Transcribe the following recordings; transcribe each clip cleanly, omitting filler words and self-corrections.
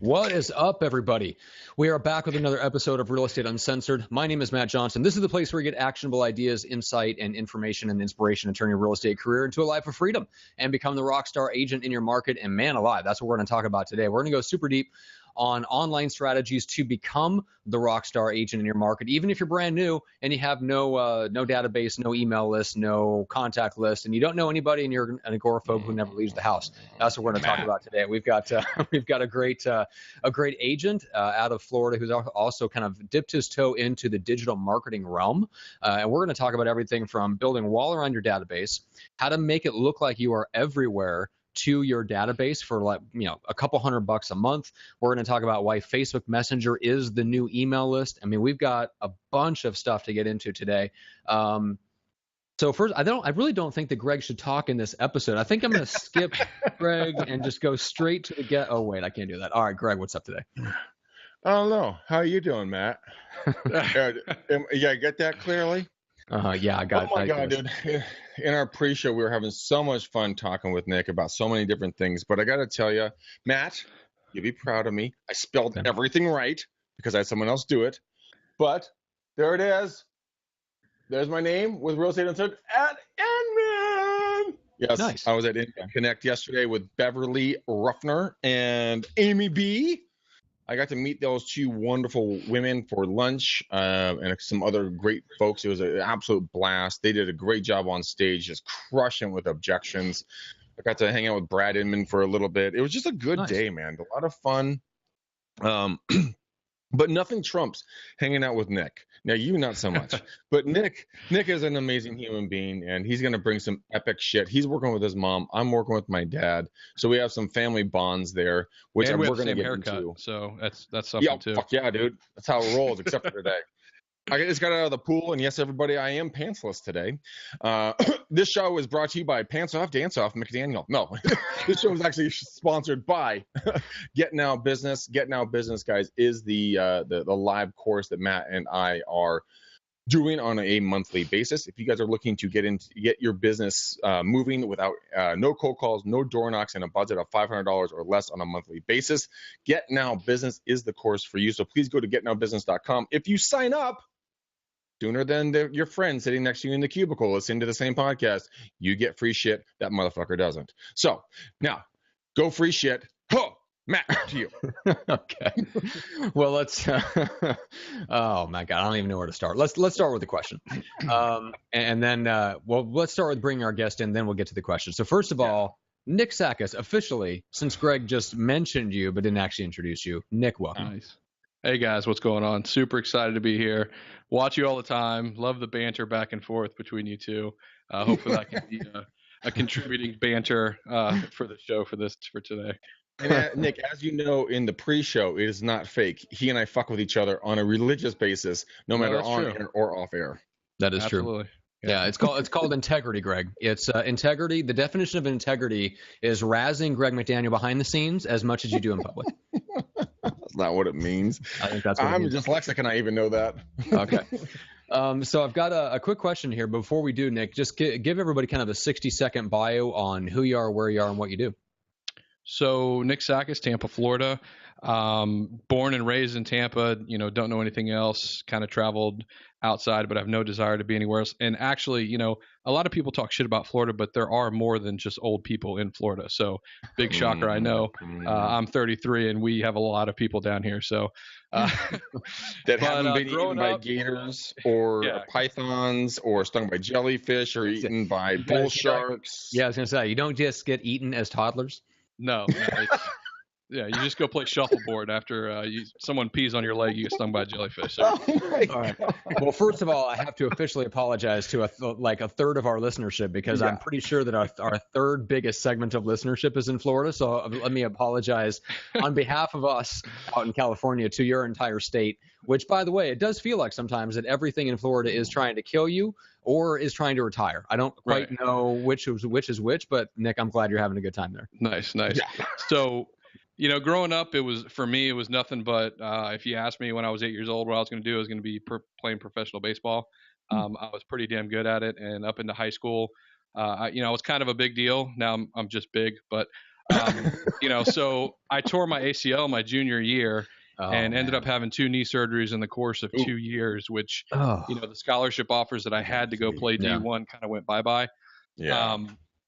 What is up, everybody? We are back with another episode of Real Estate Uncensored. My name is Matt Johnson. This is the place where you get actionable ideas, insight, and information and inspiration to turn your real estate career into a life of freedom and become the rockstar agent in your market. And man alive, that's what we're going to talk about today. We're going to go super deep on online strategies to become the rockstar agent in your market, even if you're brand new and you have no database, no email list, no contact list, and you don't know anybody, and you're an agoraphobe who never leaves the house. That's what we're going to talk about today. We've got a great agent out of Florida who's also kind of dipped his toe into the digital marketing realm, and we're going to talk about everything from building a wall around your database, how to make it look like you are everywhere to your database for a couple $100 a month. We're going to talk about why Facebook Messenger is the new email list. I mean, we've got a bunch of stuff to get into today. So first, I really don't think that Greg should talk in this episode. I think I'm going to skip Greg and just go straight to the get. Oh wait, I can't do that. All right, Greg, what's up today? Oh no, how are you doing, Matt? Yeah, get that clearly? Yeah, I got it. Oh my God, dude. In our pre-show, we were having so much fun talking with Nick about so many different things. But I got to tell you, Matt, you'll be proud of me. I spelled everything right because I had someone else do it. But there it is. There's my name with Real Estate Uncensored at Inman. Yes, nice. I was at Inman Connect yesterday with Beverly Ruffner and Amy B. I got to meet those two wonderful women for lunch and some other great folks. It was an absolute blast. They did a great job on stage, just crushing with objections. I got to hang out with Brad Inman for a little bit. It was just a good day, man. A lot of fun. But nothing trumps hanging out with Nick. Now, you not so much. But Nick is an amazing human being, and he's going to bring some epic shit. He's working with his mom. I'm working with my dad. So we have some family bonds there, which we're going to get into. So that's something, too. Fuck yeah, dude. That's how it rolls, except for today. I just got out of the pool, and yes, everybody, I am pantsless today. This show is brought to you by Pants Off, Dance Off, McDaniel. No, this show is actually sponsored by Get Now Business. Get Now Business, guys, is the live course that Matt and I are doing on a monthly basis. If you guys are looking to get your business moving without no cold calls, no door knocks, and a budget of $500 or less on a monthly basis, Get Now Business is the course for you. So please go to getnowbusiness.com. If you sign up sooner than your friend sitting next to you in the cubicle listening to the same podcast, you get free shit. That motherfucker doesn't. So now, go free shit. Ho! Matt, to you. Okay. Well, let's. Oh my God, I don't even know where to start. Let's start with the question, and then let's start with bringing our guest in. Then we'll get to the question. So first of all, Nick Sakkis, officially, since Greg just mentioned you but didn't actually introduce you, Nick, welcome. Nice. Hey guys, what's going on? Super excited to be here. Watch you all the time. Love the banter back and forth between you two. Hopefully that can be a contributing banter for the show for today. And Nick, as you know, in the pre-show, it is not fake. He and I fuck with each other on a religious basis, no matter on air or off air. That is Absolutely. True. Yeah, it's called integrity, Greg. It's integrity. The definition of integrity is razzing Greg McDaniel behind the scenes as much as you do in public. That's not what it means. I think that's what I'm dyslexic and I even know that. Okay. So I've got a quick question here. Before we do, Nick, just give everybody kind of a 60-second bio on who you are, where you are, and what you do. So Nick Sakkis, Tampa, Florida. Born and raised in Tampa, don't know anything else, kind of traveled outside, but I have no desire to be anywhere else. And actually, a lot of people talk shit about Florida, but there are more than just old people in Florida. So big shocker, I know. I'm 33 and we have a lot of people down here. So that haven't been eaten by gators or pythons or stung by jellyfish or eaten by bull sharks. Yeah, I was going to say, you don't just get eaten as toddlers. No. Yeah, you just go play shuffleboard after someone pees on your leg, you get stung by a jellyfish. So. All right. Well, first of all, I have to officially apologize to a third of our listenership because I'm pretty sure that our third biggest segment of listenership is in Florida. So let me apologize on behalf of us out in California to your entire state, which, by the way, it does feel like sometimes that everything in Florida is trying to kill you or is trying to retire. I don't quite know which is which, but Nick, I'm glad you're having a good time there. Nice. Yeah. So, growing up, it was nothing but if you asked me when I was 8 years old what I was going to do, I was going to be playing professional baseball. I was pretty damn good at it, and up into high school, I was kind of a big deal. Now I'm just big, but So I tore my ACL my junior year and ended up having 2 knee surgeries in the course of 2 years, which, the scholarship offers that I had to go play D1 kind of went bye-bye. Yeah.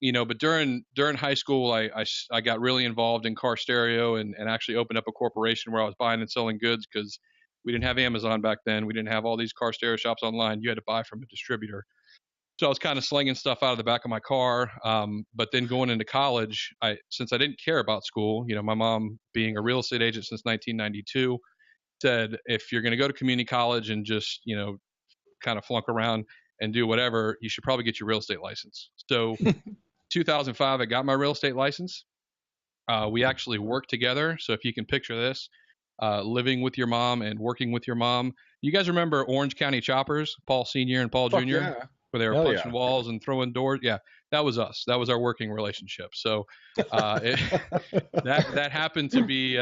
But during high school, I got really involved in car stereo and actually opened up a corporation where I was buying and selling goods because we didn't have Amazon back then. We didn't have all these car stereo shops online. You had to buy from a distributor. So I was kind of slinging stuff out of the back of my car. But then going into college, since I didn't care about school, my mom being a real estate agent since 1992 said, if you're going to go to community college and just, kind of flunk around and do whatever, you should probably get your real estate license. So 2005, I got my real estate license. We actually worked together. So if you can picture this, living with your mom and working with your mom. You guys remember Orange County Choppers, Paul Sr. and Paul Jr.? Yeah. Where they were punching walls and throwing doors. Yeah, that was us. That was our working relationship. So that happened to be,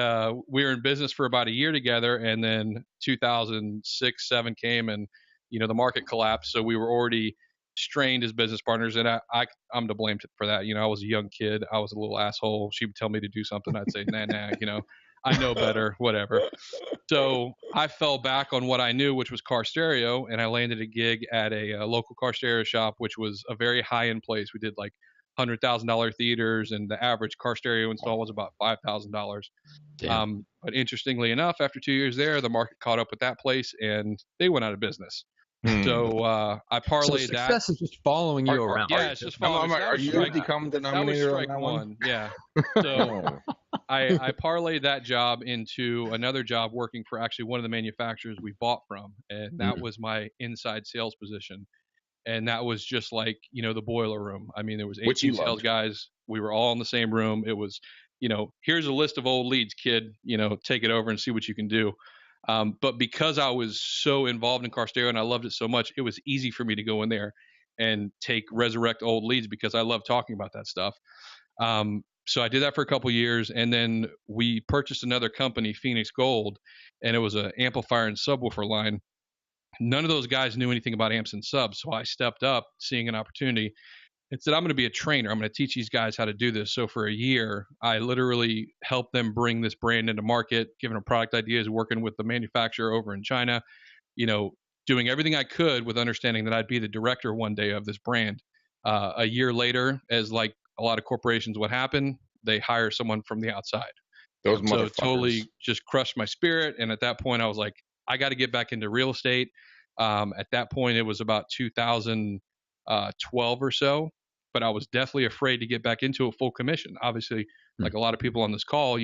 we were in business for about a year together, and then 2006, 7 came, and the market collapsed. So we were already strained as business partners, and I'm to blame for that. I was a young kid. I was a little asshole. She would tell me to do something. I'd say, nah, I know better, whatever. So I fell back on what I knew, which was car stereo, and I landed a gig at a local car stereo shop, which was a very high-end place. We did like $100,000 theaters, and the average car stereo install was about $5,000. But interestingly enough, after 2 years there, the market caught up with that place, and they went out of business. So I parlayed that. Success is just following you around. Yeah, it's just following. Are you become denominator on that one? Yeah. So I parlayed that job into another job working for actually one of the manufacturers we bought from, and that was my inside sales position. And that was just like, the boiler room. I mean, there was 18 sales guys. We were all in the same room. It was, here's a list of old leads, kid, take it over and see what you can do. But because I was so involved in car stereo and I loved it so much, it was easy for me to go in there and resurrect old leads because I love talking about that stuff. So I did that for a couple years, and then we purchased another company, Phoenix Gold, and it was an amplifier and subwoofer line. None of those guys knew anything about amps and subs, so I stepped up, seeing an opportunity, and said, I'm going to be a trainer. I'm going to teach these guys how to do this. So for a year, I literally helped them bring this brand into market, giving them product ideas, working with the manufacturer over in China, doing everything I could with understanding that I'd be the director one day of this brand. A year later, as like a lot of corporations would happen, they hire someone from the outside. Those so it totally just crushed my spirit. And at that point, I was like, I got to get back into real estate. At that point, it was about 2012 or so, but I was definitely afraid to get back into a full commission. Obviously, like a lot of people on this call,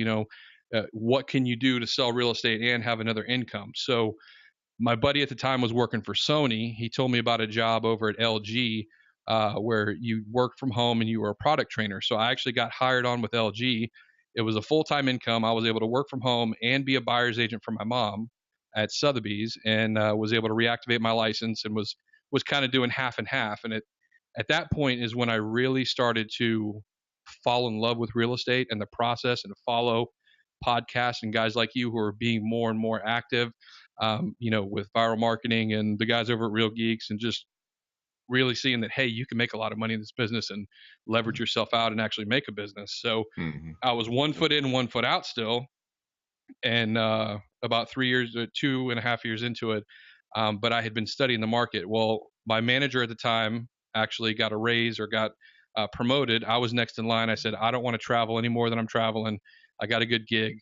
what can you do to sell real estate and have another income? So my buddy at the time was working for Sony. He told me about a job over at LG where you work from home and you were a product trainer. So I actually got hired on with LG. It was a full-time income. I was able to work from home and be a buyer's agent for my mom at Sotheby's, and was able to reactivate my license and was kind of doing half and half. And at that point is when I really started to fall in love with real estate and the process, and to follow podcasts and guys like you who are being more and more active, with viral marketing, and the guys over at Real Geeks, and just really seeing that, hey, you can make a lot of money in this business and leverage yourself out and actually make a business. So I was 1 foot in, 1 foot out still. And about 3 years, 2.5 years into it, but I had been studying the market. Well, my manager at the time actually got a raise or got promoted. I was next in line. I said, I don't want to travel any more than I'm traveling. I got a good gig.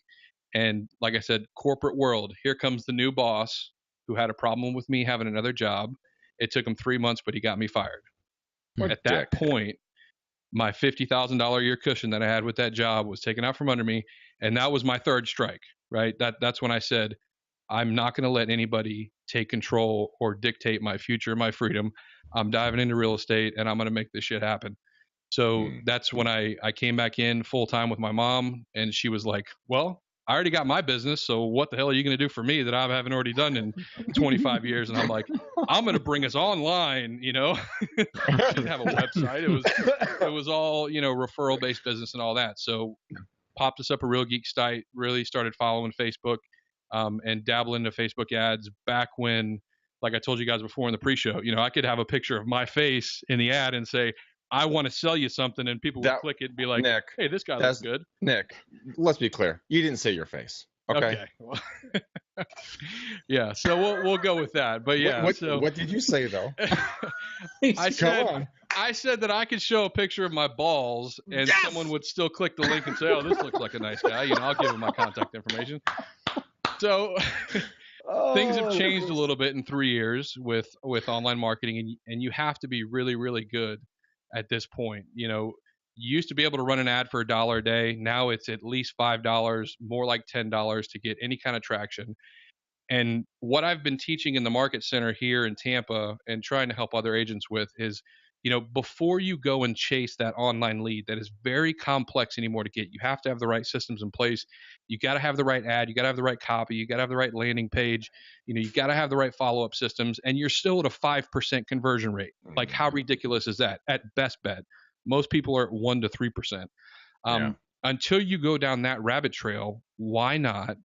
And like I said, corporate world, here comes the new boss who had a problem with me having another job. It took him 3 months, but he got me fired. At that point, my $50,000 a year cushion that I had with that job was taken out from under me. And that was my third strike, right? That's when I said, I'm not going to let anybody take control or dictate my future, my freedom. I'm diving into real estate, and I'm going to make this shit happen. So that's when I came back in full time with my mom, and she was like, well, I already got my business, so what the hell are you going to do for me that I haven't already done in 25 years? And I'm like, I'm going to bring us online, She didn't have a website. It was all, referral-based business and all that. So popped us up a Real Geek site, really started following Facebook, and dabbling into Facebook ads back when, like I told you guys before in the pre-show, I could have a picture of my face in the ad and say, I want to sell you something, and people would click it and be like, Nick, hey, this guy looks good. Nick, let's be clear. You didn't say your face. Okay. Well, yeah, so we'll go with that. But yeah, what did you say though? I said that I could show a picture of my balls, and someone would still click the link and say, "Oh, this looks like a nice guy." I'll give him my contact information. So things have changed a little bit in 3 years with online marketing, and you have to be really, really good at this point. You used to be able to run an ad for $1 a day. Now it's at least $5, more like $10 to get any kind of traction. And what I've been teaching in the market center here in Tampa and trying to help other agents with is, before you go and chase that online lead that is very complex anymore to get, you have to have the right systems in place. You got to have the right ad. You got to have the right copy. You got to have the right landing page. You got to have the right follow-up systems. And you're still at a 5% conversion rate. Like, how ridiculous is that? At best bet, most people are at 1 to 3%. Until you go down that rabbit trail, why not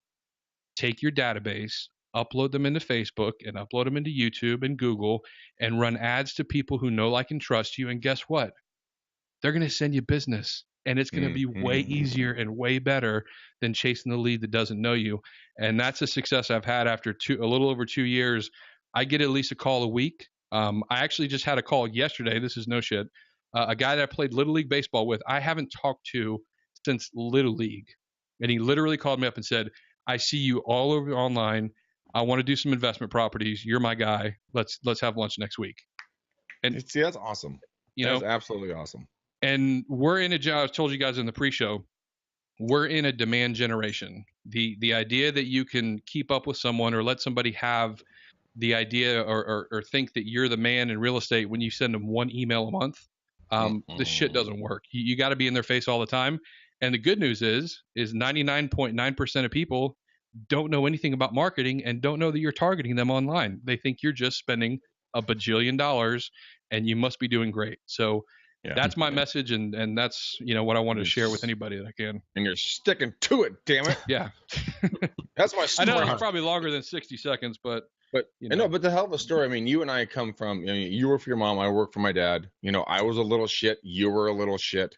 take your database, upload them into Facebook and upload them into YouTube and Google and run ads to people who know, like, and trust you. And guess what? They're going to send you business, and it's going to be way easier and way better than chasing the lead that doesn't know you. And that's a success I've had after a little over 2 years. I get at least a call a week. I actually just had a call yesterday. This is no shit. A guy that I played Little League baseball with, I haven't talked to since Little League. And he literally called me up and said, I see you all over online. I want to do some investment properties. You're my guy. Let's have lunch next week. And see, that's awesome. That's absolutely awesome. And we're in I told you guys in the pre-show, we're in a demand generation. The idea that you can keep up with someone or let somebody have the idea or think that you're the man in real estate when you send them one email a month, this shit doesn't work. You got to be in their face all the time. And the good news is 99.9% of people don't know anything about marketing and don't know that you're targeting them online. They think you're just spending $1 bajillion and you must be doing great. So that's my message. And that's, what I wanted to share with anybody that I can. And you're sticking to it, damn it. Yeah. That's my story. I know it's probably longer than 60 seconds, but but the hell of a story. I mean, you and I come from, you work for your mom. I work for my dad. I was a little shit. You were a little shit.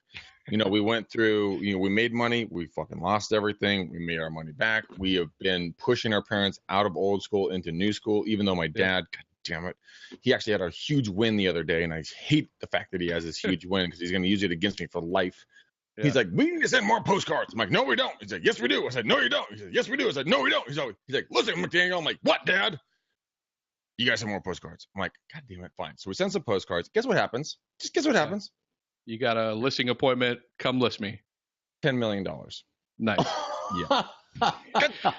We went through, we made money. We fucking lost everything. We made our money back. We have been pushing our parents out of old school into new school, even though my dad, God damn it, he actually had a huge win the other day. And I hate the fact that he has this huge win because he's going to use it against me for life. Yeah. He's like, we need to send more postcards. I'm like, no, we don't. He's like, yes, we do. I said, no, you don't. He said, yes, we do. I said, no, we don't. He's like, listen, McDaniel. I'm like, what, Dad? You guys have more postcards. I'm like, God damn it, fine. So we send some postcards. Guess what happens? Just guess what happens? You got a listing appointment. Come list me. $10 million. Nice. Yeah.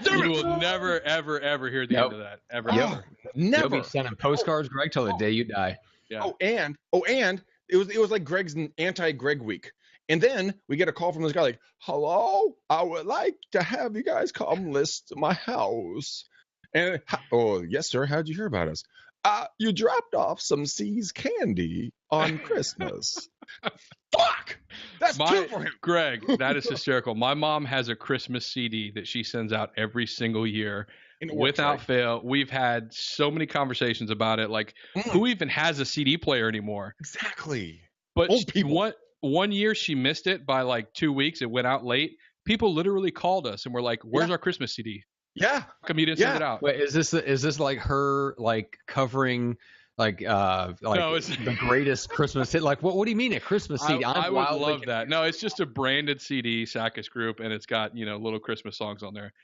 You will never, ever, ever hear the end of that. Ever. Never. You'll be sending postcards, Greg, till the day you die. Yeah. And it was like Greg's anti-Greg week. And then we get a call from this guy like, hello, I would like to have you guys come list my house. And, yes, sir. How'd you hear about us? You dropped off some C's candy on Christmas. Fuck! That's two for him. Greg, that is hysterical. My mom has a Christmas CD that she sends out every single year. Without fail, we've had so many conversations about it. Like, who even has a CD player anymore? Exactly. But one year she missed it by like 2 weeks. It went out late. People literally called us and were like, where's our Christmas CD? Yeah. How come you didn't send it out? Wait, is this like her like covering like the greatest Christmas hit? Like what do you mean a Christmas CD? I would love that. No, it's just a branded CD, Sakkis Group, and it's got little Christmas songs on there.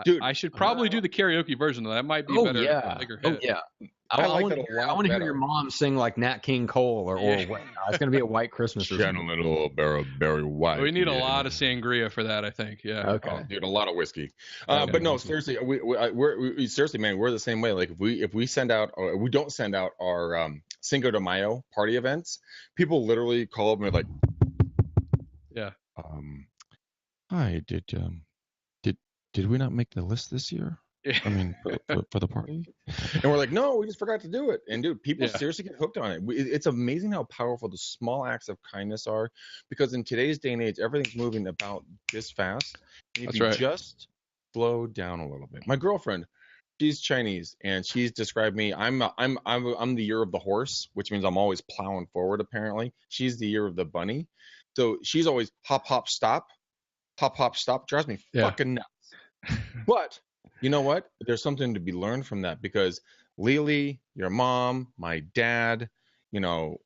Dude, I should probably do the karaoke version of that. That might be better. Yeah. Bigger hit. Oh yeah. I want to hear your mom sing like Nat King Cole or what? It's going to be a white Christmas. Gentleman, little Barry White. We need a lot of sangria for that, I think. Yeah. Okay. Dude, a lot of whiskey. But no, seriously, we seriously, man, we're the same way. Like if we send out, or we don't send out our Cinco de Mayo party events, people literally call up and they're like, yeah. Hi, did we not make the list this year? I mean, for the party. And we're like, no, we just forgot to do it. And dude, people seriously get hooked on it. It's amazing how powerful the small acts of kindness are, because in today's day and age, everything's moving about this fast. And if you just slow down a little bit. My girlfriend, she's Chinese, and she's described me. I'm the year of the horse, which means I'm always plowing forward. Apparently, she's the year of the bunny, so she's always hop hop stop, hop hop stop. Drives me Yeah. fucking nuts. But you know what? There's something to be learned from that, because Lily, your mom, my dad, you know,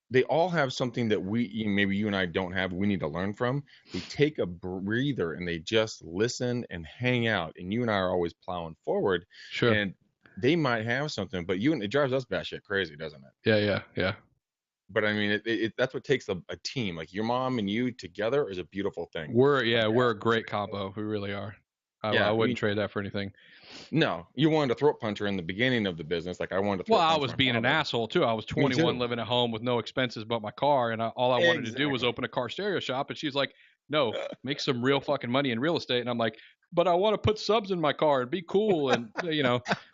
they all have something that maybe you and I don't have. We need to learn from. They take a breather and they just listen and hang out. And you and I are always plowing forward. Sure. And they might have something, but it drives us batshit crazy, doesn't it? Yeah. But I mean, that's what takes a team. Like your mom and you together is a beautiful thing. We're a great combo. We really are. I wouldn't trade that for anything. No, you wanted to throat punch her in the beginning of the business, like I wanted to. Well, I was being an asshole too. I was 21, living at home with no expenses but my car, and all I wanted to do was open a car stereo shop. And she's like, "No, make some real fucking money in real estate." And I'm like, "But I want to put subs in my car and be cool, and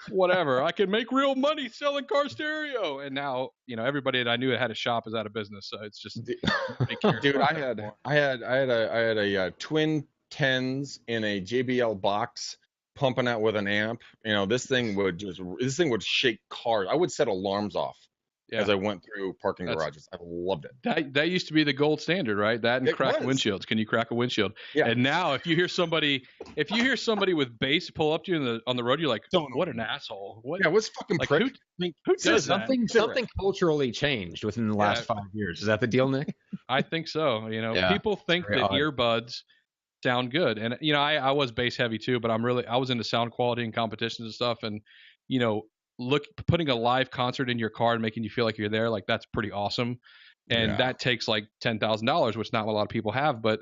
whatever. I can make real money selling car stereo." And now, everybody that I knew that had a shop is out of business. So it's just, dude. I had a twin tens in a JBL box, pumping out with an amp. This thing would shake cars. I would set alarms off as I went through parking garages. I loved it. That used to be the gold standard, right? That and crack windshields. Can you crack a windshield? Yeah. And now if you hear somebody with bass pull up to you on the road, you're like, what an asshole. What? Yeah, what's fucking prick? Who does something culturally changed within the last 5 years. Is that the deal, Nick? I think so. People think that earbuds sound good, and I was bass heavy too, but I was into sound quality and competitions and stuff, and putting a live concert in your car and making you feel like you're there, like that's pretty awesome, and that takes like $10,000, which not a lot of people have, but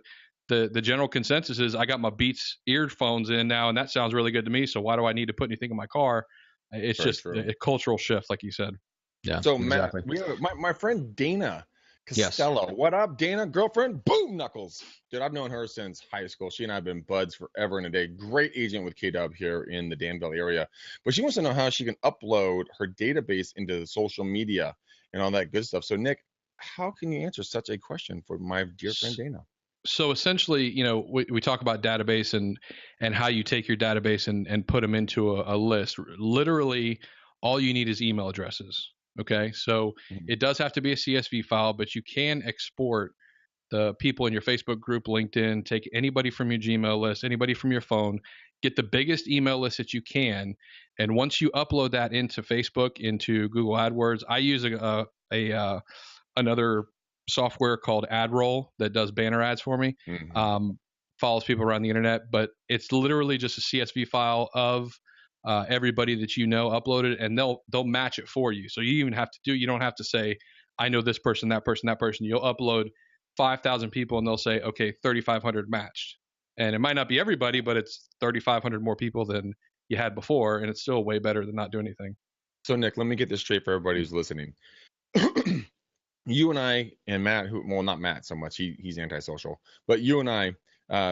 the general consensus is I got my Beats earphones in now, and that sounds really good to me, so why do I need to put anything in my car? It's just a cultural shift, like you said. Yeah. So exactly. Matt, we have my friend Dana Costello. Yes. What up, Dana? Girlfriend? Boom, Knuckles. Dude, I've known her since high school. She and I have been buds forever and a day. Great agent with K-Dub here in the Danville area. But she wants to know how she can upload her database into the social media and all that good stuff. So, Nick, how can you answer such a question for my dear friend Dana? So essentially, we talk about database and how you take your database and put them into a list. Literally, all you need is email addresses. Okay, so it does have to be a CSV file, but you can export the people in your Facebook group, LinkedIn, take anybody from your Gmail list, anybody from your phone, get the biggest email list that you can. And once you upload that into Facebook, into Google AdWords, I use another software called AdRoll that does banner ads for me, follows people around the internet, but it's literally just a CSV file of everybody that uploaded, and they'll match it for you. So you don't have to say, I know this person, that person, that person. You'll upload 5,000 people and they'll say, okay, 3,500 matched. And it might not be everybody, but it's 3,500 more people than you had before. And it's still way better than not doing anything. So Nick, let me get this straight for everybody who's listening. You and I and Matt, not Matt so much, he's antisocial, but you and I,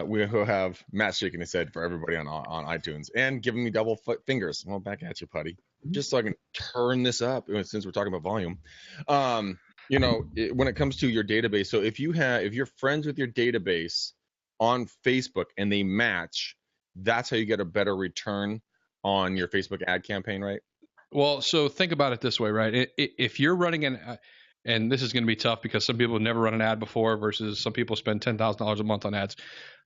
we will have Matt shaking his head for everybody on iTunes and giving me double fingers. Well, back at you, putty. Just so I can turn this up since we're talking about volume. When it comes to your database, so if you're friends with your database on Facebook and they match, that's how you get a better return on your Facebook ad campaign, right? Well, so think about it this way, right? If you're running and this is going to be tough because some people have never run an ad before versus some people spend $10,000 a month on ads.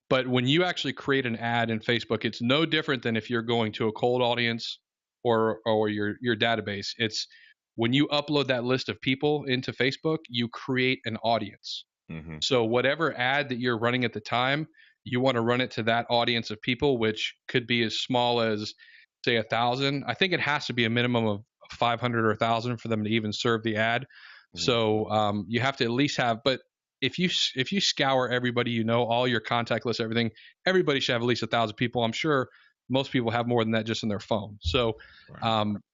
But when you actually create an ad in Facebook, it's no different than if you're going to a cold audience or your database. It's when you upload that list of people into Facebook, you create an audience. Mm-hmm. So whatever ad that you're running at the time, you want to run it to that audience of people, which could be as small as, say, 1,000. I think it has to be a minimum of 500 or 1,000 for them to even serve the ad. So you have to at least have, but if you scour everybody, all your contact lists, everything, everybody should have at least 1,000 people. I'm sure most people have more than that just in their phone. So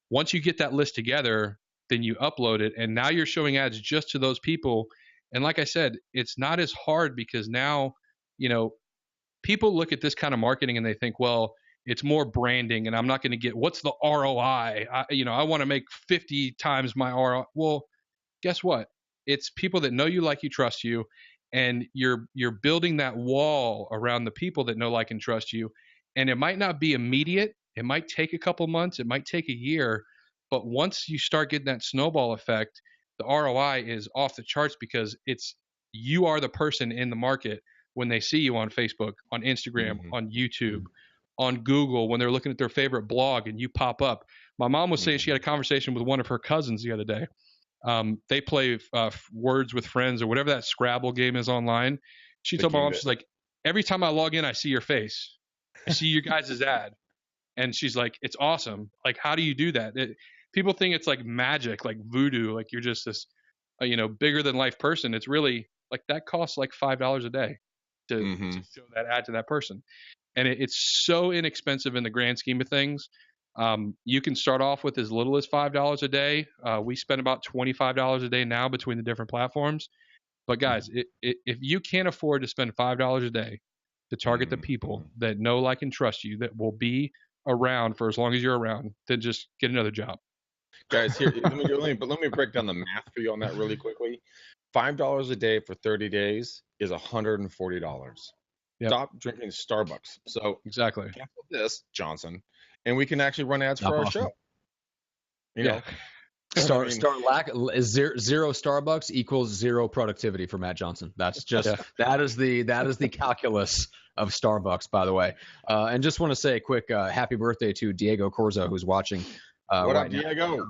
once you get that list together, then you upload it, and now you're showing ads just to those people. And like I said, it's not as hard because now, people look at this kind of marketing and they think, well, it's more branding and I'm not going to get, what's the ROI? I want to make 50 times my ROI. Well, guess what? It's people that know you, like you, trust you, and you're building that wall around the people that know, like, and trust you. And it might not be immediate. It might take a couple months, it might take a year, but once you start getting that snowball effect, the ROI is off the charts because you are the person in the market when they see you on Facebook, on Instagram, on YouTube, on Google, when they're looking at their favorite blog and you pop up. My mom was saying she had a conversation with one of her cousins the other day. They play Words with Friends or whatever that Scrabble game is online. She told my mom, she's like, every time I log in, I see your face. I see your guys' ad. And she's like, it's awesome. Like, how do you do that? People think it's like magic, like voodoo, like you're just this, bigger than life person. It's really like that costs like $5 a day to show that ad to that person. And it's so inexpensive in the grand scheme of things. You can start off with as little as $5 a day. We spend about $25 a day now between the different platforms. But guys, if you can't afford to spend $5 a day to target the people that know, like, and trust you, that will be around for as long as you're around, then just get another job. Guys, here, let me break down the math for you on that really quickly. $5 a day for 30 days is $140. Yep. Stop drinking Starbucks. So exactly, cancel this, Johnson, and we can actually run ads for our show. You know, zero Starbucks equals zero productivity for Matt Johnson. That's just that is the calculus of Starbucks, by the way. And just want to say a quick happy birthday to Diego Corzo, who's watching. What up, Diego?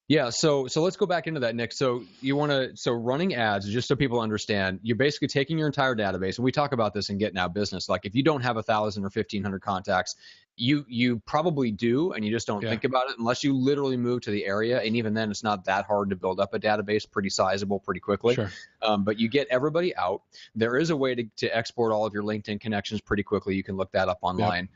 Yeah, so let's go back into that, Nick. So running ads, just so people understand, you're basically taking your entire database, and we talk about this in Get Now Business. Like, if you don't have 1,000 or 1,500 contacts, you probably do, and you just don't think about it unless you literally move to the area. And even then, it's not that hard to build up a database, pretty sizable, pretty quickly. Sure. But you get everybody out. There is a way to export all of your LinkedIn connections pretty quickly. You can look that up online.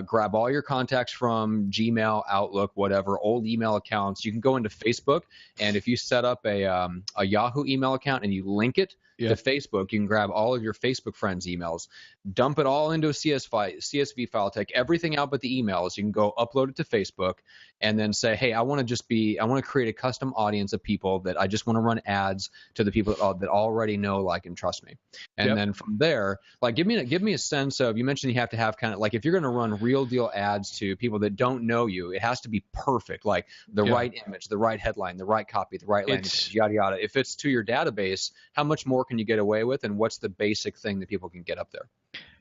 Grab all your contacts from Gmail, Outlook, whatever, old email accounts. You can go into Facebook, and if you set up a Yahoo email account and you link it to Facebook, you can grab all of your Facebook friends' emails, dump it all into a CSV file, take everything out but the emails. You can go upload it to Facebook, and then say, hey, I want to create a custom audience of people that I just want to run ads to the people that already know, like, and trust me. And then from there, like, give me a sense of, you mentioned you have to have kind of, like, if you're going to run real deal ads to people that don't know you, it has to be perfect, like the right image, the right headline, the right copy, the right landing page, yada yada. If it's to your database, how much more can you get away with, and what's the basic thing that people can get up there?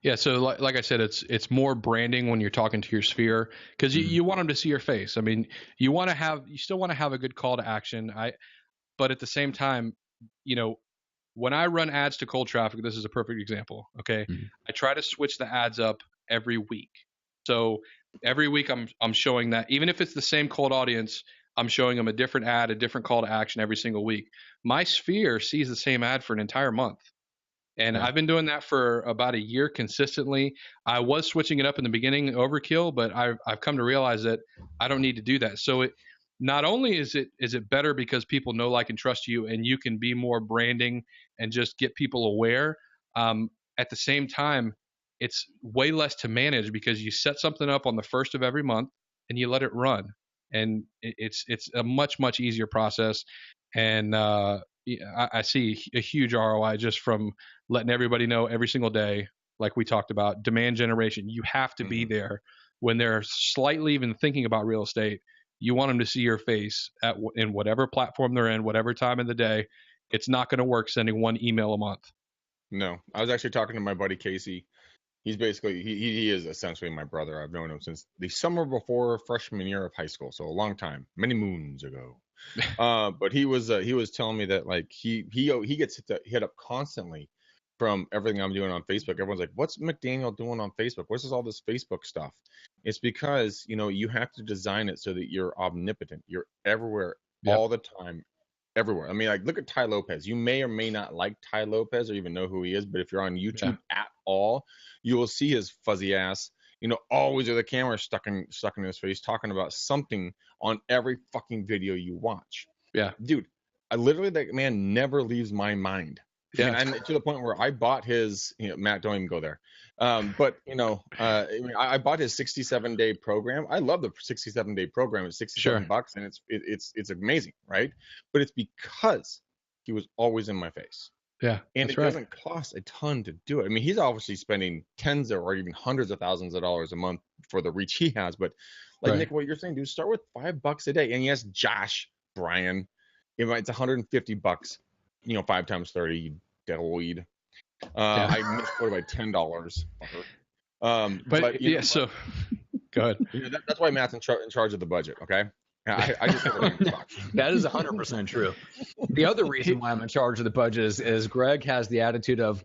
Yeah, so like I said, it's more branding when you're talking to your sphere, because you want them to see your face. I mean, you still want to have a good call to action. But at the same time, when I run ads to cold traffic, this is a perfect example. Okay, I try to switch the ads up every week. So every week I'm showing that, even if it's the same cold audience, I'm showing them a different ad, a different call to action every single week. My sphere sees the same ad for an entire month. And I've been doing that for about a year consistently. I was switching it up in the beginning, overkill, but I've come to realize that I don't need to do that. So it not only is it better because people know, like, and trust you, and you can be more branding and just get people aware. At the same time, it's way less to manage because you set something up on the first of every month and you let it run, and it's a much, much easier process. And I see a huge ROI just from letting everybody know every single day, like we talked about. Demand generation, you have to be there when they're slightly even thinking about real estate. You want them to see your face in whatever platform they're in, whatever time of the day. It's not going to work sending one email a month. No, I was actually talking to my buddy Casey. He's basically, he is essentially my brother. I've known him since the summer before freshman year of high school, so a long time, many moons ago. But he was telling me that, like, he gets hit up constantly from everything I'm doing on Facebook. Everyone's like, what's McDaniel doing on Facebook? What's all this Facebook stuff? It's because, you have to design it so that you're omnipotent. You're everywhere all the time, everywhere. I mean, like, look at Ty Lopez. You may or may not like Ty Lopez or even know who he is, but if you're on YouTube at all, you will see his fuzzy ass, always with a camera stuck in his face, talking about something on every fucking video you watch. Yeah, dude, that man never leaves my mind. Yeah, and to the point where I bought his, Matt, don't even go there. But I bought his 67-day program. I love the 67-day program. It's $67, and it's amazing, right? But it's because he was always in my face. Yeah, And that's it right. doesn't cost a ton to do it. I mean, he's obviously spending tens or even hundreds of thousands of dollars a month for the reach he has. But like Right. Nick, what you're saying, dude, start with $5 a day. And yes, Josh, Brian, it's $150, 5 times 30, you devilweed. I misquoted by $10. But yeah, so go ahead. That's why Matt's in charge of the budget. Okay. I just that is 100% true. The other reason why I'm in charge of the budget is Greg has the attitude of,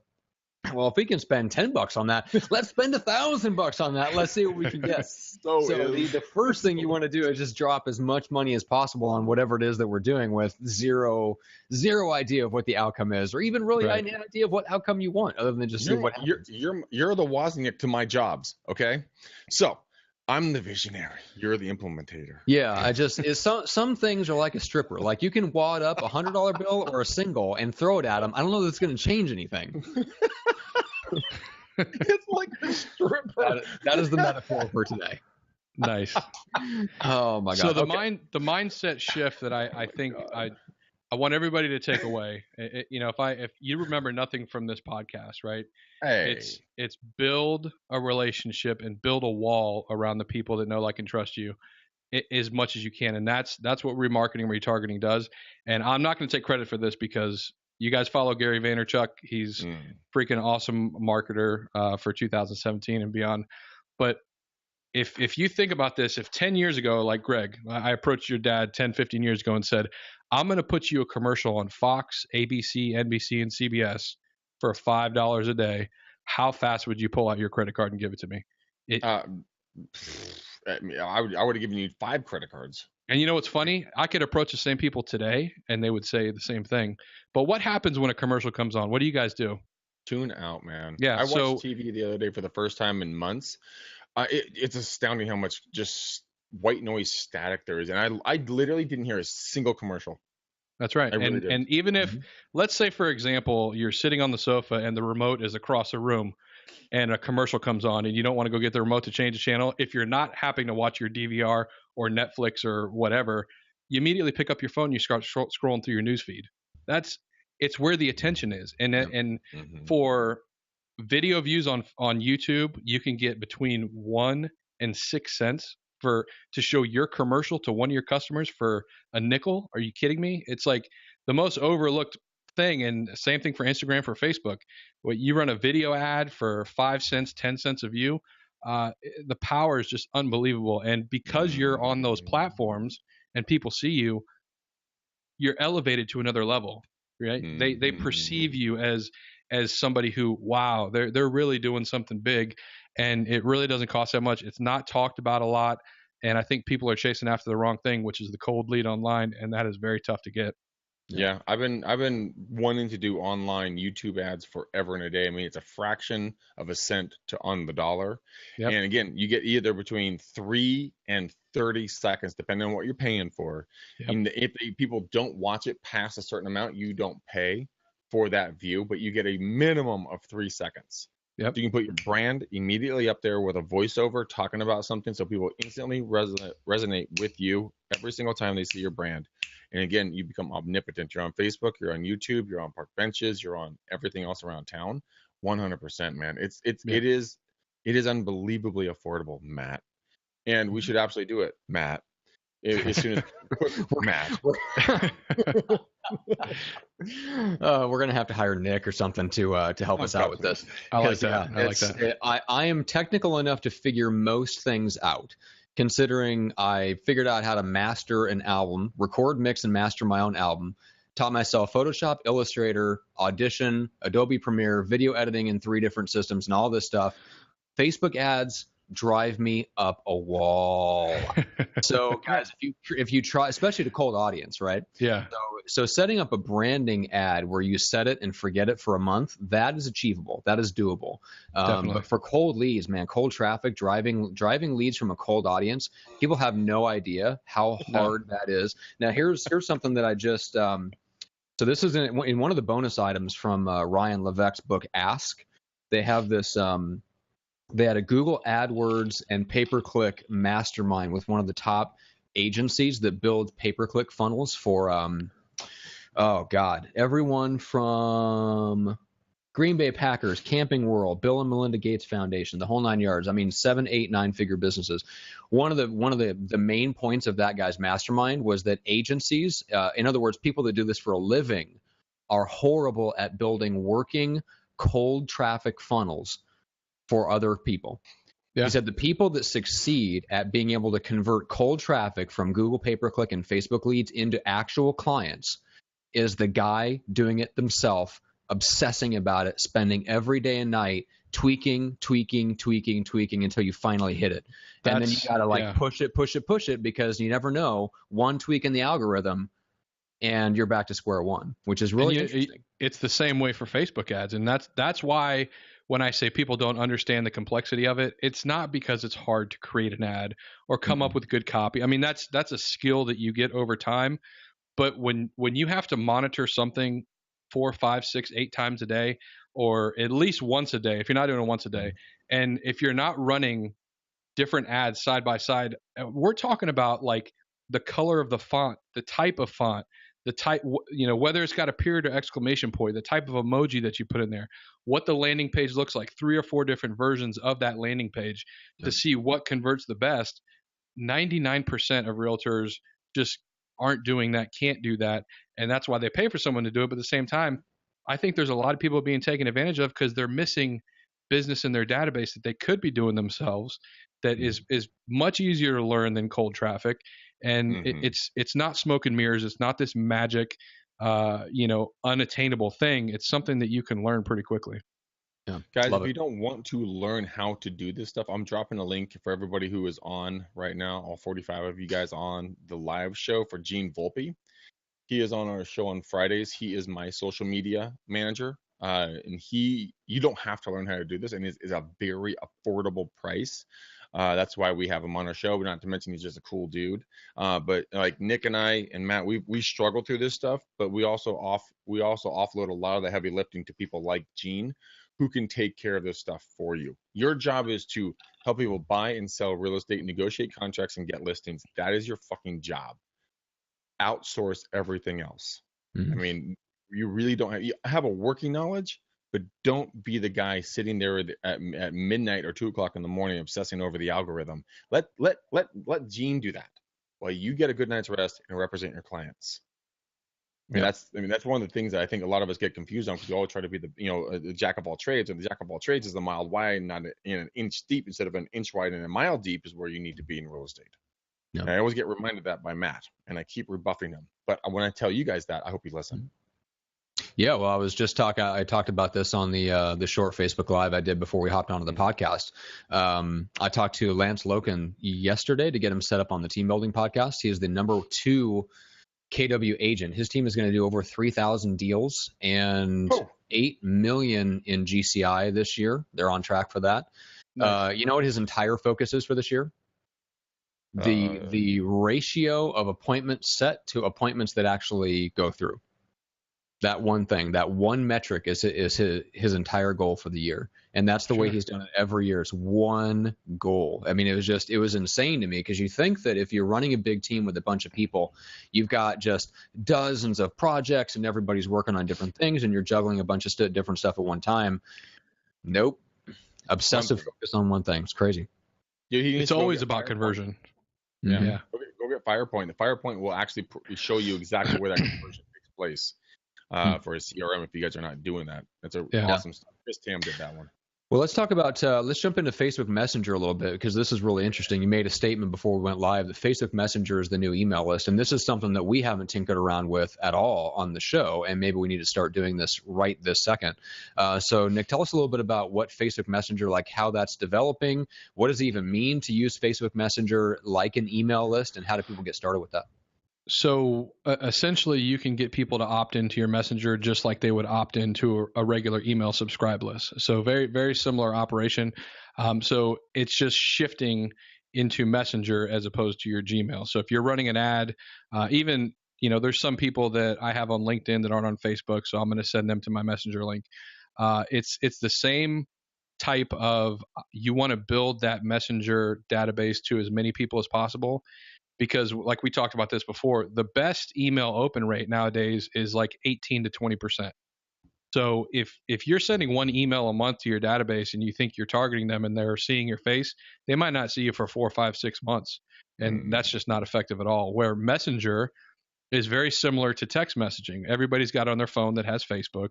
well, if we can spend $10 on that, let's spend $1,000 on that. Let's see what we can get. So the first thing you want to do is just drop as much money as possible on whatever it is that we're doing with zero idea of what the outcome is, or even really an idea of what outcome you want, other than just see what happens. You're the Wozniak to my jobs. Okay. So I'm the visionary. You're the implementator. Yeah, some things are like a stripper. Like you can wad up $100 bill or a single and throw it at them. I don't know that it's going to change anything. It's like a stripper. That is the metaphor for today. Nice. Oh my God. So the mindset shift that I think I want everybody to take away. If you remember nothing from this podcast, right? Hey. It's build a relationship and build a wall around the people that know, like, and trust you as much as you can. And that's what remarketing, retargeting does. And I'm not going to take credit for this because you guys follow Gary Vaynerchuk. He's freaking awesome marketer for 2017 and beyond. But if you think about this, if 10 years ago, like Greg, I approached your dad 10, 15 years ago and said, I'm going to put you a commercial on Fox, ABC, NBC, and CBS for $5 a day, how fast would you pull out your credit card and give it to me? I would have given you 5 credit cards. And you know what's funny? I could approach the same people today and they would say the same thing. But what happens when a commercial comes on? What do you guys do? Tune out, man. Yeah. I watched TV the other day for the first time in months. It's astounding how much just white noise static there is. And I literally didn't hear a single commercial. That's right. And even if, let's say, for example, you're sitting on the sofa and the remote is across the room and a commercial comes on and you don't want to go get the remote to change the channel, if you're not happening to watch your DVR or Netflix or whatever, you immediately pick up your phone, you start scrolling through your newsfeed. It's where the attention is. And for video views on YouTube, you can get between 1 and 6 cents to show your commercial to one of your customers for a nickel. Are you kidding me? It's like the most overlooked thing. And same thing for Instagram, for Facebook. What you run a video ad for 5 cents, 10 cents a view, the power is just unbelievable. And because you're on those platforms and people see you, you're elevated to another level, right? They perceive you as somebody who, wow, they're really doing something big, and it really doesn't cost that much. It's not talked about a lot, and I think people are chasing after the wrong thing, which is the cold lead online, and that is very tough to get. Yeah, I've been wanting to do online YouTube ads forever and a day. I mean, it's a fraction of a cent on the dollar. Yep. And again, you get either between 3 and 30 seconds, depending on what you're paying for. Yep. And if people don't watch it past a certain amount, you don't pay for that view, but you get a minimum of 3 seconds. Yep. So you can put your brand immediately up there with a voiceover talking about something, so people instantly resonate with you every single time they see your brand. And again, you become omnipotent. You're on Facebook, you're on YouTube, you're on park benches, you're on everything else around town. 100%, man. It is unbelievably affordable, Matt. And we should absolutely do it, Matt. As soon as Matt. We're gonna have to hire Nick or something to help us out with this. I like that. I like that. I am technical enough to figure most things out. Considering I figured out how to master an album, record, mix, and master my own album, taught myself Photoshop, Illustrator, Audition, Adobe Premiere, video editing in 3 different systems, and all this stuff. Facebook ads drive me up a wall. So guys, if you try, especially to cold audience, right? Yeah. So setting up a branding ad where you set it and forget it for a month, that is achievable. That is doable. But for cold leads, man, cold traffic, driving leads from a cold audience, people have no idea how hard that is. Now here's something that I just so this is in one of the bonus items from Ryan Levesque's book Ask. They have this they had a Google AdWords and pay-per-click mastermind with one of the top agencies that build pay-per-click funnels for Oh God, everyone from Green Bay Packers, Camping World, Bill and Melinda Gates Foundation, the whole 9 yards. I mean, 7, 8, 9-figure businesses. One of the main points of that guy's mastermind was that agencies, in other words, people that do this for a living, are horrible at building working cold traffic funnels for other people. Yeah. He said the people that succeed at being able to convert cold traffic from Google pay-per-click and Facebook leads into actual clients is the guy doing it themselves, obsessing about it, spending every day and night tweaking until you finally hit it. And then you got to push it because you never know, one tweak in the algorithm and you're back to square one, which is really interesting. It's the same way for Facebook ads. And that's why when I say people don't understand the complexity of it, it's not because it's hard to create an ad or come up with good copy. I mean, that's a skill that you get over time. But when you have to monitor something 4, 5, 6, 8 times a day, or at least once a day, if you're not doing it once a day, and if you're not running different ads side by side, we're talking about like the color of the font, the type of font, the type, whether it's got a period or exclamation point, the type of emoji that you put in there, what the landing page looks like, 3 or 4 different versions of that landing page to see what converts the best. 99% of realtors just aren't doing that, can't do that. And that's why they pay for someone to do it. But at the same time, I think there's a lot of people being taken advantage of because they're missing business in their database that they could be doing themselves that is much easier to learn than cold traffic. And it's not smoke and mirrors. It's not this magic, unattainable thing. It's something that you can learn pretty quickly. Yeah. Guys, if you don't want to learn how to do this stuff, I'm dropping a link for everybody who is on right now, all 45 of you guys on the live show for Gene Volpe. He is on our show on Fridays. He is my social media manager. And you don't have to learn how to do this, and is a very affordable price. That's why we have him on our show. Not to mention he's just a cool dude. But like Nick and I and Matt, we struggle through this stuff, but we also offload a lot of the heavy lifting to people like Gene, who can take care of this stuff for you. Your job is to help people buy and sell real estate, negotiate contracts, and get listings. That is your fucking job. Outsource everything else. I mean, you really don't have a working knowledge, but don't be the guy sitting there at midnight or 2 o'clock in the morning obsessing over the algorithm. Let Gene do that while you get a good night's rest and represent your clients. That's one of the things that I think a lot of us get confused on, because we all try to be the jack of all trades, and the jack of all trades is the mile wide, not an inch deep. Instead of an inch wide and a mile deep is where you need to be in real estate. Yeah. And I always get reminded that by Matt, and I keep rebuffing him. But when I tell you guys that, I hope you listen. Yeah, well, I was just I talked about this on the short Facebook Live I did before we hopped onto the podcast. I talked to Lance Loken yesterday to get him set up on the Team Building podcast. He is the number 2 KW agent. His team is going to do over 3,000 deals and $8 million in GCI this year. They're on track for that. Nice. You know what his entire focus is for this year? The ratio of appointments set to appointments that actually go through. That one thing, that one metric is his entire goal for the year. And that's the way he's done it every year. It's one goal. I mean, it was insane to me, because you think that if you're running a big team with a bunch of people, you've got just dozens of projects and everybody's working on different things and you're juggling a bunch of different stuff at one time. Nope. Obsessive focus on one thing. It's crazy. It's always about conversion. Yeah. Go get FirePoint. The FirePoint will actually show you exactly where that conversion takes place. For a CRM, if you guys are not doing that. That's awesome stuff. Chris Tam did that one. Well, let's talk about, let's jump into Facebook Messenger a little bit, because this is really interesting. You made a statement before we went live that Facebook Messenger is the new email list, and this is something that we haven't tinkered around with at all on the show, and maybe we need to start doing this right this second. So, Nick, tell us a little bit about what Facebook Messenger, like how that's developing, what does it even mean to use Facebook Messenger like an email list, and how do people get started with that? So essentially, you can get people to opt into your messenger just like they would opt into a regular email subscribe list. So very, very similar operation. So it's just shifting into Messenger as opposed to your Gmail. So if you're running an ad, even, there's some people that I have on LinkedIn that aren't on Facebook, so I'm going to send them to my Messenger link. It's the same type of, you want to build that Messenger database to as many people as possible. because like we talked about this before, the best email open rate nowadays is like 18 to 20%. So if you're sending one email a month to your database and you think you're targeting them and they're seeing your face, they might not see you for 4, 5, 6 months. And that's just not effective at all. Where Messenger is very similar to text messaging. Everybody's got on their phone that has Facebook.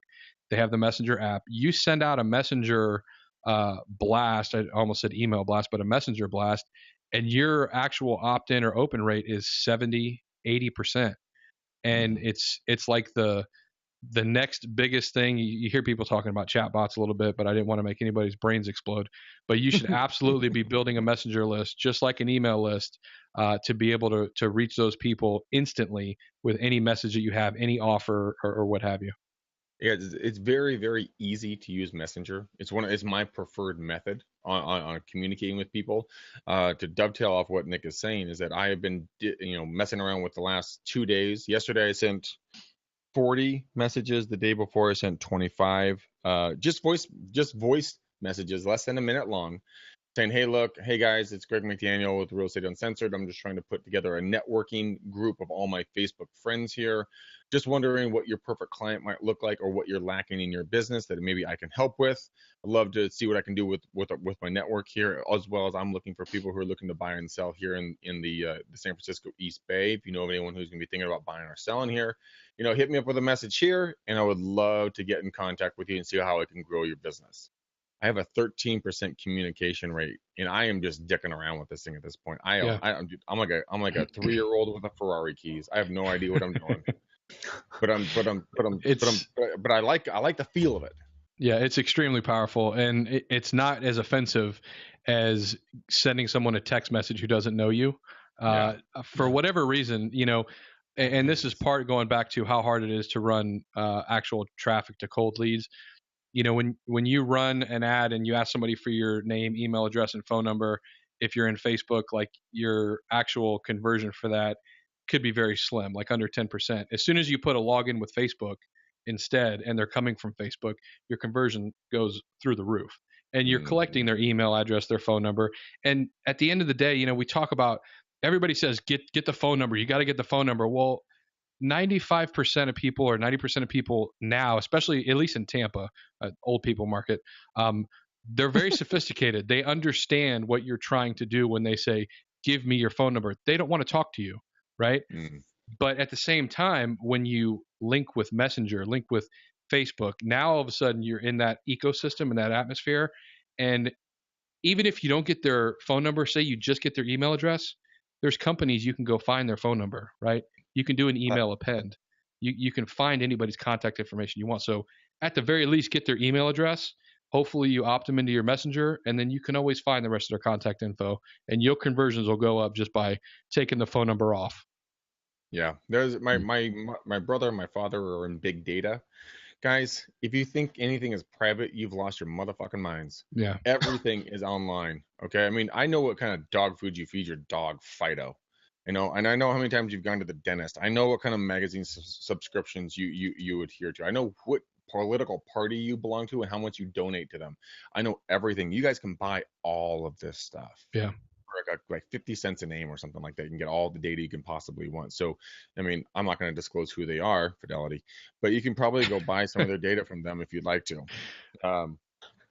They have the Messenger app. You send out a Messenger blast. I almost said email blast, but a Messenger blast, and your actual opt-in or open rate is 70, 80%. And it's like the next biggest thing. You hear people talking about chatbots a little bit, but I didn't want to make anybody's brains explode. But you should absolutely be building a messenger list, just like an email list, to be able to reach those people instantly with any message that you have, any offer or what have you. Yeah, it's very, very easy to use Messenger. It's my preferred method on communicating with people. To dovetail off what Nick is saying is that I have been messing around with the last 2 days. Yesterday I sent 40 messages. The day before I sent 25. Just voice messages, less than a minute long, saying, hey guys, it's Greg McDaniel with Real Estate Uncensored. I'm just trying to put together a networking group of all my Facebook friends here. Just wondering what your perfect client might look like or what you're lacking in your business that maybe I can help with. I'd love to see what I can do with my network here, as well as I'm looking for people who are looking to buy and sell here in the San Francisco East Bay. If you know of anyone who's going to be thinking about buying or selling here, hit me up with a message here, and I would love to get in contact with you and see how I can grow your business. I have a 13% communication rate, and I am just dicking around with this thing at this point. I'm like a 3-year-old with a Ferrari keys. I have no idea what I'm doing, but I like the feel of it. Yeah, it's extremely powerful, and it's not as offensive as sending someone a text message who doesn't know you. For whatever reason, and this is part going back to how hard it is to run actual traffic to cold leads. When you run an ad and you ask somebody for your name, email address, and phone number, if you're in Facebook, like your actual conversion for that could be very slim, like under 10%. As soon as you put a login with Facebook instead, and they're coming from Facebook, your conversion goes through the roof. And you're collecting their email address, their phone number. And at the end of the day, we talk about, everybody says, get the phone number. You got to get the phone number. Well, 95% of people or 90% of people now, especially at least in Tampa, old people market, they're very sophisticated. They understand what you're trying to do when they say, give me your phone number. They don't want to talk to you, right? But at the same time, when you link with Messenger, link with Facebook, now all of a sudden you're in that ecosystem and that atmosphere. And even if you don't get their phone number, say you just get their email address, there's companies you can go find their phone number, right? You can do an email append. You can find anybody's contact information you want. So at the very least, get their email address. Hopefully you opt them into your Messenger, and then you can always find the rest of their contact info, and your conversions will go up just by taking the phone number off. Yeah, there's my brother and my father are in big data. Guys, if you think anything is private, you've lost your motherfucking minds. Yeah. Everything is online. Okay. I mean, I know what kind of dog food you feed your dog, Fido. And I know how many times you've gone to the dentist. I know what kind of magazine subscriptions you adhere to. I know what political party you belong to and how much you donate to them. I know everything. You guys can buy all of this stuff. Yeah. For like 50 cents a name or something like that. You can get all the data you can possibly want. So, I mean, I'm not going to disclose who they are, Fidelity, but you can probably go buy some of their data from them if you'd like to.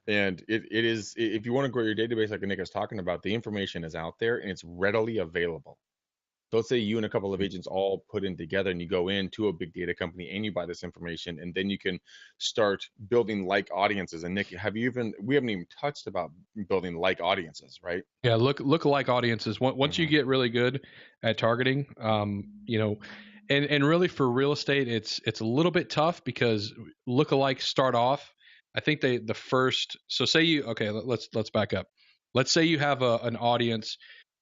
And it is, if you want to grow your database like Nick is talking about, the information is out there and it's readily available. So let's say you and a couple of agents all put in together and you go into a big data company and you buy this information, and then you can start building like audiences. And Nick, we haven't even touched about building like audiences, right? Yeah. Look-alike audiences. Once you get really good at targeting, and really for real estate, it's a little bit tough because look-alike start off. I think let's back up. Let's say you have an audience.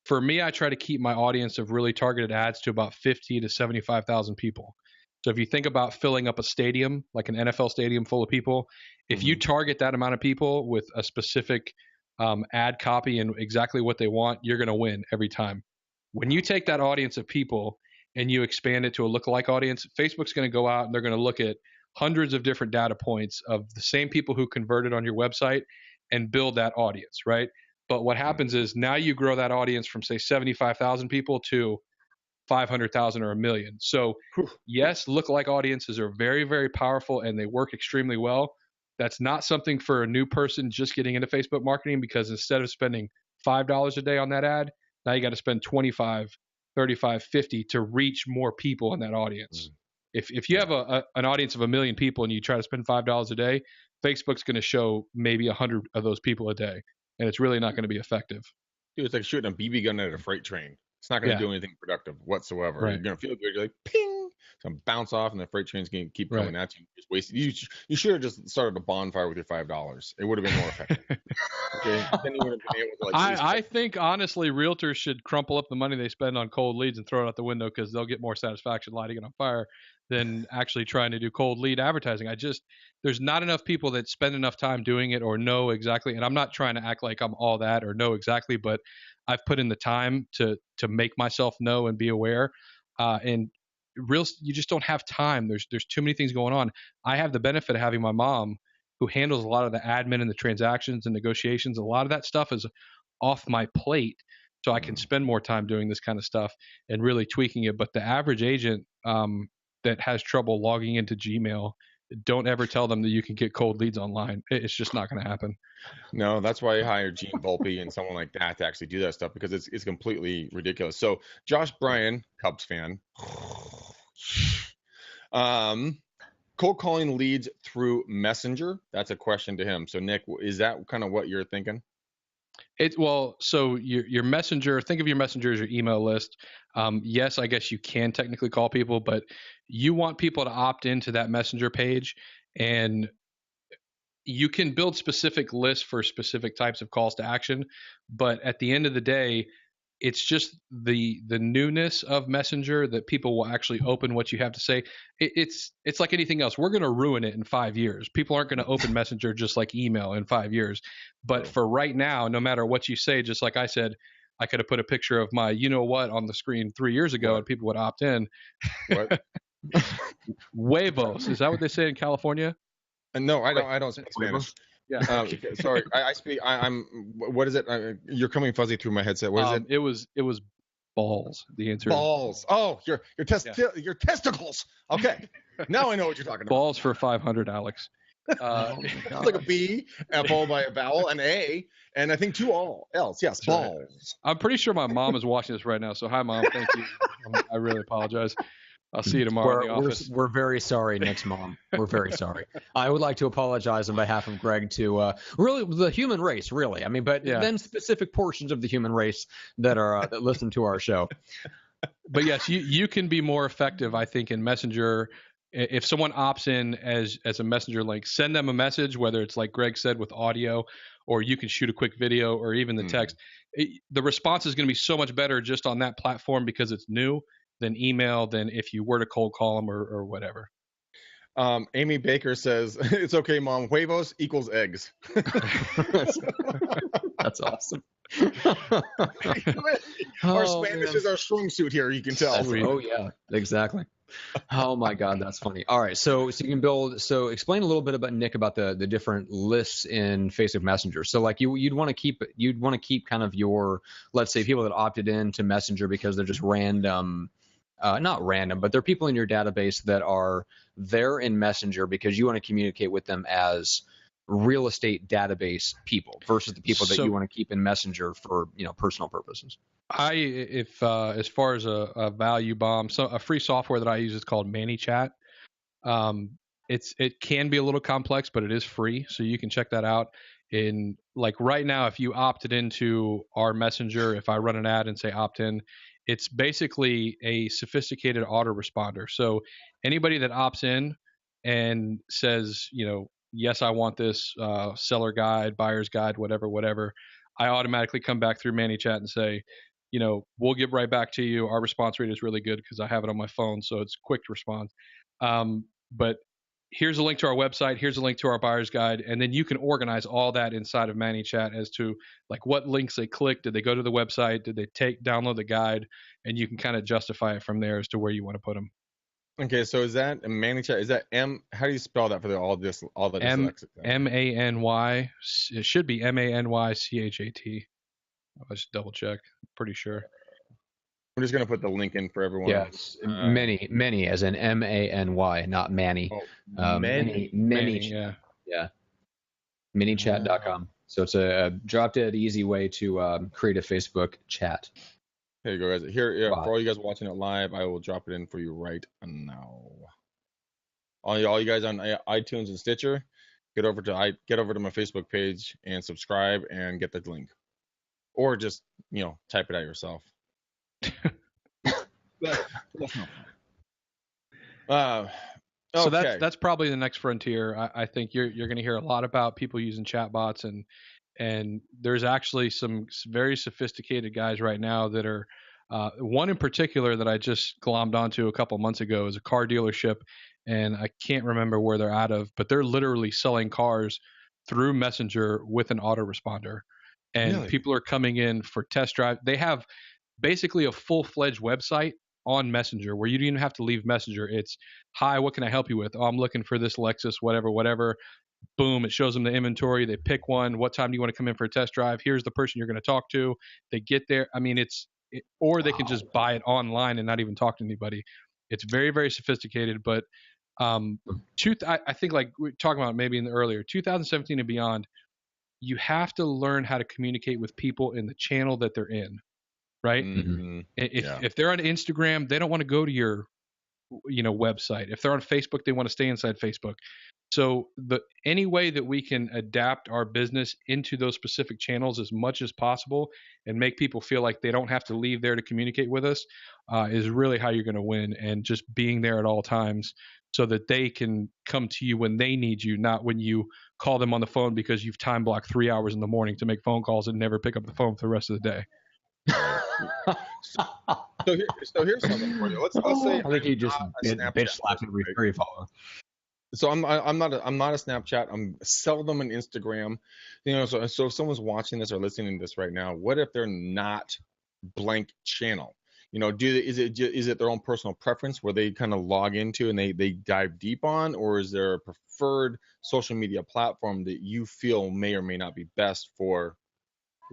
For me, I try to keep my audience of really targeted ads to about 50 to 75,000 people. So if you think about filling up a stadium, like an NFL stadium full of people, if you target that amount of people with a specific ad copy and exactly what they want, you're going to win every time. When you take that audience of people and you expand it to a lookalike audience, Facebook's going to go out and they're going to look at hundreds of different data points of the same people who converted on your website and build that audience, right? But what happens is now you grow that audience from, say, 75,000 people to 500,000 or 1 million. So yes, lookalike audiences are very, very powerful and they work extremely well. That's not something for a new person just getting into Facebook marketing, because instead of spending $5 a day on that ad, now you got to spend 25, 35, 50 to reach more people in that audience. If you have an audience of 1 million people and you try to spend $5 a day, Facebook's going to show maybe 100 of those people a day, and it's really not going to be effective. Dude, it's like shooting a BB gun at a freight train. It's not going to do anything productive whatsoever. Right. You're going to feel good. You're like, ping, it's going to bounce off, and the freight train's going to keep coming at you. Just wasted. You should have just started a bonfire with your $5. It would have been more effective. Okay? Then you would have been able to I think honestly, realtors should crumple up the money they spend on cold leads and throw it out the window, because they'll get more satisfaction lighting it on fire than actually trying to do cold lead advertising. There's not enough people that spend enough time doing it or know exactly. And I'm not trying to act like I'm all that or know exactly, but I've put in the time to make myself know and be aware. And you just don't have time. There's too many things going on. I have the benefit of having my mom, who handles a lot of the admin and the transactions and negotiations. A lot of that stuff is off my plate, so I can spend more time doing this kind of stuff and really tweaking it. But the average agent that has trouble logging into Gmail, don't ever tell them that you can get cold leads online. It's just not going to happen. No, that's why I hired Gene Volpe and someone like that to actually do that stuff, because it's completely ridiculous. So Josh Bryan, Cubs fan, cold calling leads through Messenger. That's a question to him. So Nick, is that kind of what you're thinking? So your messenger, think of your messenger as your email list. Yes, I guess you can technically call people, but you want people to opt into that messenger page, and you can build specific lists for specific types of calls to action. But at the end of the day, it's just the newness of Messenger that people will actually open what you have to say. It's like anything else. We're going to ruin it in 5 years. People aren't going to open Messenger just like email in 5 years. But for right now, no matter what you say, just like I said, I could have put a picture of my you-know-what on the screen 3 years ago, and people would opt in. What? Huevos. Is that what they say in California? No, I don't speak Spanish. Yeah. Sorry, I speak. I'm. What is it? You're coming fuzzy through my headset. What is it? It was balls. The answer. Balls. Oh, your testicles. Okay, now I know what you're talking about. Balls for 500, Alex. It's like a B, followed by a vowel, an A, and I think 2 L's. Yes, balls. Right. I'm pretty sure my mom is watching this right now. So hi, Mom. Thank you. I really apologize. I'll see you tomorrow in the office. We're very sorry, Nick's mom. We're very sorry. I would like to apologize on behalf of Greg to really the human race, really. I mean, but then specific portions of the human race that are that listen to our show. But yes, you can be more effective, I think, in Messenger. If someone opts in as a Messenger link, send them a message, whether it's like Greg said with audio, or you can shoot a quick video, or even the text. The response is going to be so much better just on that platform because it's new than email, than if you were to cold call them or whatever. Amy Baker says, it's okay, Mom. Huevos equals eggs. That's awesome. Our Spanish is our strong suit here, you can tell. Oh, yeah, exactly. Oh, my God, that's funny. All right, so you can build – so explain a little bit about, Nick, about the different lists in Facebook Messenger. So, like, you'd want to keep kind of your – let's say people that opted in to Messenger because they're just random – not random, but they're people in your database that are there in Messenger because you want to communicate with them as real estate database people versus the people that you want to keep in Messenger for, personal purposes. If as far as a value bomb, so a free software that I use is called ManyChat. It can be a little complex, but it is free, so you can check that out. In like right now, if you opted into our Messenger, if I run an ad and say opt in, it's basically a sophisticated autoresponder. So anybody that opts in and says, yes, I want this seller guide, buyer's guide, whatever, I automatically come back through ManyChat and say, we'll get right back to you. Our response rate is really good because I have it on my phone, so it's quick to respond. But here's a link to our website. Here's a link to our buyer's guide. And then you can organize all that inside of ManyChat as to like what links they clicked. Did they go to the website? Did they download the guide? And you can kind of justify it from there as to where you want to put them. Okay. So is that ManyChat? Is that how do you spell that for all the dyslexic? MANY. It should be MANYCHAT. I'll just double check. Pretty sure. I'm just gonna put the link in for everyone. Yes, many as in MANY, not Manny. Many, yeah, minichat.com. So it's a drop-dead easy way to create a Facebook chat. There you go, guys. Here, yeah, Wow. for all you guys watching it live, I will drop it in for you right now. All you guys on iTunes and Stitcher, get over to my Facebook page and subscribe and get the link, or just type it out yourself. That's not So okay. that's probably the next frontier. I think you're going to hear a lot about people using chatbots, and there's actually some very sophisticated guys right now that are. One in particular that I just glommed onto a couple months ago is a car dealership, and I can't remember where they're out of, but they're literally selling cars through Messenger with an autoresponder, and Really? people are coming in for test drive. They have basically a full-fledged website on Messenger where you don't even have to leave Messenger. It's, hi, what can I help you with? Oh, I'm looking for this Lexus, whatever. Boom, it shows them the inventory. They pick one. What time do you want to come in for a test drive? Here's the person you're going to talk to. They get there. I mean, or they can just buy it online and not even talk to anybody. It's very, very sophisticated. But I think, like we were talking about maybe in the earlier 2017 and beyond, you have to learn how to communicate with people in the channel that they're in, right? Mm-hmm. If they're on Instagram, they don't want to go to your website. If they're on Facebook, they want to stay inside Facebook. So any way that we can adapt our business into those specific channels as much as possible and make people feel like they don't have to leave there to communicate with us is really how you're going to win. And just being there at all times so that they can come to you when they need you, not when you call them on the phone because you've time blocked 3 hours in the morning to make phone calls and never pick up the phone for the rest of the day. So here's something for you. Let's say I think you just bitch slapped me before you follow. So I'm not a Snapchat. I'm seldom an Instagram. So if someone's watching this or listening to this right now, what if they're not blank channel? Is it their own personal preference where they kind of log into and they dive deep on, or is there a preferred social media platform that you feel may or may not be best for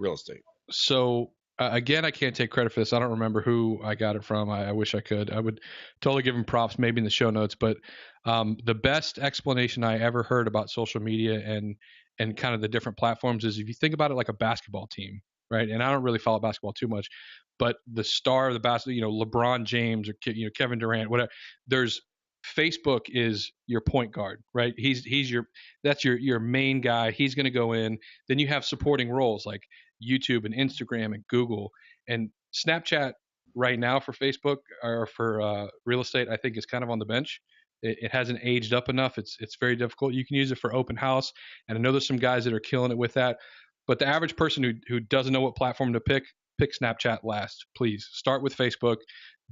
real estate? So again, I can't take credit for this. I don't remember who I got it from. I wish I could. I would totally give him props, maybe in the show notes. But the best explanation I ever heard about social media and kind of the different platforms is if you think about it like a basketball team, right? And I don't really follow basketball too much, but the star of the basketball, LeBron James or Kevin Durant, whatever. Facebook is your point guard, right? That's your main guy. He's going to go in. Then you have supporting roles like YouTube and Instagram and Google and Snapchat right now for Facebook or for real estate. I think is kind of on the bench. It hasn't aged up enough. It's very difficult. You can use it for open house, and I know there's some guys that are killing it with that. But the average person who doesn't know what platform to pick Snapchat last. Please start with Facebook,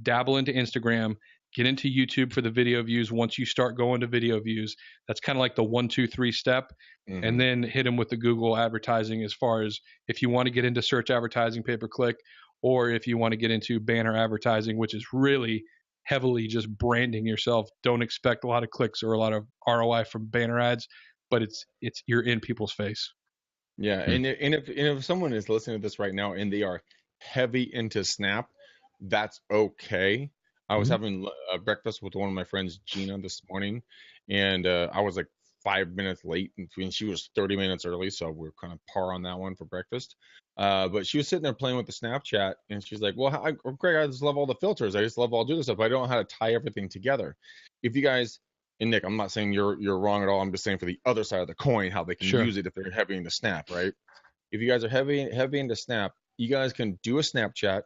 dabble into Instagram. Get into YouTube for the video views. Once you start going to video views, that's kind of like the 1, 2, 3 step. Mm-hmm. And then hit them with the Google advertising as far as if you want to get into search advertising, pay-per-click, or if you want to get into banner advertising, which is really heavily just branding yourself. Don't expect a lot of clicks or a lot of ROI from banner ads, but it's you're in people's face. Yeah, and if someone is listening to this right now and they are heavy into Snap, that's okay. I was having breakfast with one of my friends, Gina, this morning, and I was like 5 minutes late, and she was 30 minutes early, so we're kind of par on that one for breakfast. But she was sitting there playing with the Snapchat, and she's like, well, Greg, I just love all the filters. I just love all do this stuff. But I don't know how to tie everything together. If you guys, and Nick, I'm not saying you're wrong at all. I'm just saying for the other side of the coin, how they can use it if they're heavy into Snap, right? If you guys are heavy into Snap, you guys can do a Snapchat,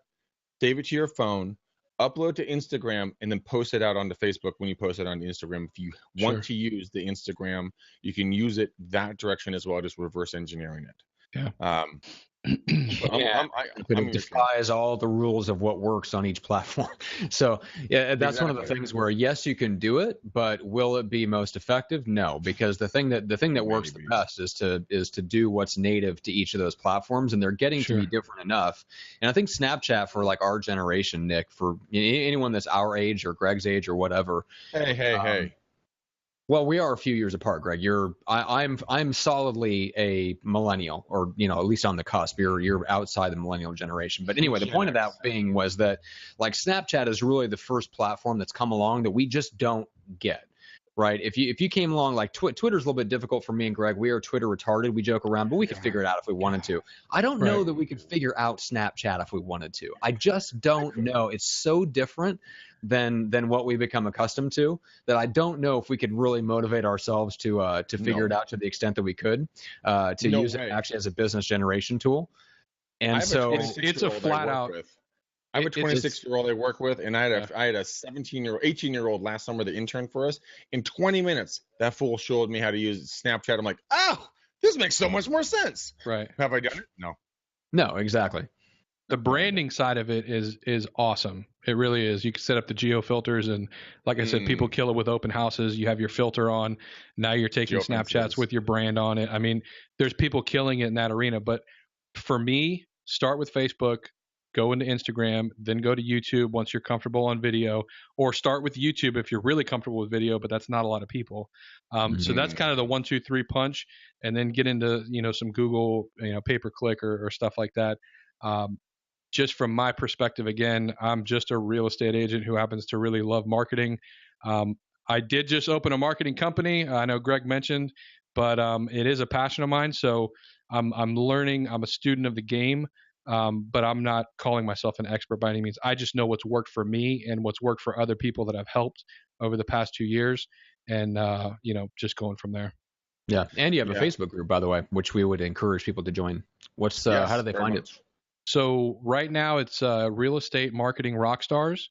save it to your phone, upload to Instagram, and then post it out onto Facebook when you post it on Instagram. If you want to use the Instagram, you can use it that direction as well, just reverse engineering it. Yeah. It defies all the rules of what works on each platform. So that's one of the things where yes, you can do it, but will it be most effective? No, because the thing that works the best is to do what's native to each of those platforms, and they're getting to be different enough. And I think Snapchat for like our generation, Nick, for anyone that's our age or Greg's age or whatever. Hey. Well, we are a few years apart, Greg. I'm solidly a millennial, or at least on the cusp. You're outside the millennial generation. But anyway, the point of that being was that like Snapchat is really the first platform that's come along that we just don't get. Right. If you came along, like Twitter's a little bit difficult for me and Greg. We are Twitter retarded. We joke around, but we could figure it out if we wanted to. I don't know that we could figure out Snapchat if we wanted to. I just don't know. It's so different than what we become accustomed to that I don't know if we could really motivate ourselves to figure it out to the extent that we could to use it actually as a business generation tool. And so it's a flat out. I have a 26-year-old I work with, and I had a 18-year-old last summer that interned for us. In 20 minutes, that fool showed me how to use Snapchat. I'm like, oh, this makes so much more sense. Right. Have I done it? No. No, exactly. The branding side of it is awesome. It really is. You can set up the geo filters, and like I said, people kill it with open houses. You have your filter on. Now you're taking Snapchats with your brand on it. I mean, there's people killing it in that arena. But for me, start with Facebook. Go into Instagram, then go to YouTube once you're comfortable on video, or start with YouTube if you're really comfortable with video, but that's not a lot of people. So that's kind of the 1, 2, 3 punch, and then get into, some Google, pay-per-click or stuff like that. Just from my perspective, again, I'm just a real estate agent who happens to really love marketing. I did just open a marketing company. I know Greg mentioned, but it is a passion of mine. So I'm learning. I'm a student of the game. But I'm not calling myself an expert by any means. I just know what's worked for me and what's worked for other people that I've helped over the past 2 years, and just going from there. Yeah, and you have a Facebook group, by the way, which we would encourage people to join. How do they find it? So right now it's Real Estate Marketing Rockstars,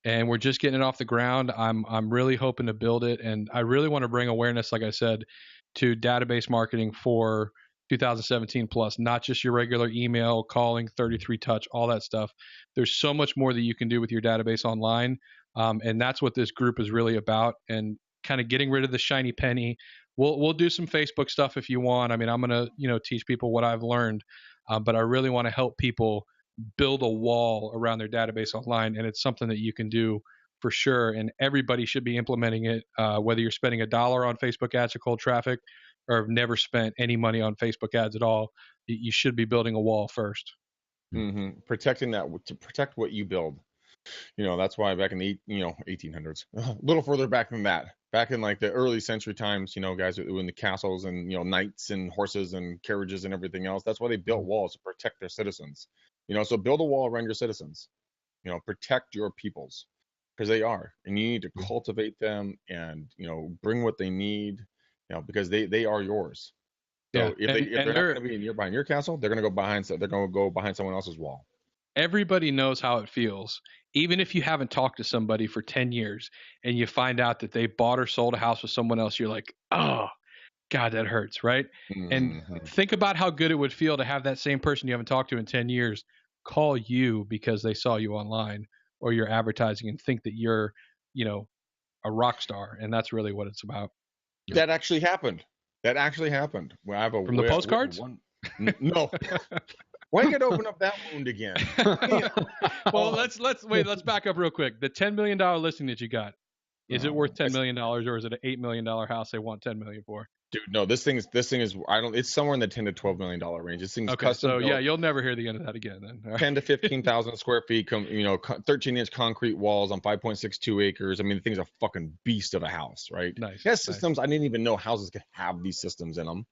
and we're just getting it off the ground. I'm really hoping to build it, and I really want to bring awareness, like I said, to database marketing for 2017 plus, not just your regular email, calling, 33 touch, all that stuff. There's so much more that you can do with your database online. And that's what this group is really about, and kind of getting rid of the shiny penny. We'll do some Facebook stuff if you want. I mean, I'm going to, teach people what I've learned, but I really want to help people build a wall around their database online. And it's something that you can do for sure. And everybody should be implementing it, whether you're spending $1 on Facebook ads to cold traffic, or have never spent any money on Facebook ads at all. You should be building a wall first. Protecting that, to protect what you build. That's why back in the 1800s, a little further back than that, back in like the early century times, guys in the castles and knights and horses and carriages and everything else. That's why they built walls, to protect their citizens. So build a wall around your citizens. Protect your peoples, because they are, and you need to cultivate them and bring what they need. Because they are yours. So if they're not going to be behind your castle, they're going to go behind. They're going to go behind someone else's wall. Everybody knows how it feels. Even if you haven't talked to somebody for 10 years and you find out that they bought or sold a house with someone else, you're like, oh, God, that hurts, right? And think about how good it would feel to have that same person you haven't talked to in 10 years call you because they saw you online or you're advertising and think that you're, a rock star. And that's really what it's about. That actually happened. Well, I have from the postcards? No. Why you got to open up that wound again? Well, let's back up real quick. The $10 million listing that you got, is it worth $10 million, or is it an $8 million house they want $10 million for? Dude, no. This thing is. It's somewhere in the $10 to $12 million range. This thing's custom. So you'll never hear the end of that again. Then 10 to 15,000 square feet. 13-inch concrete walls on 5.62 acres. I mean, the thing's a fucking beast of a house, right? Nice. It has systems. I didn't even know houses could have these systems in them.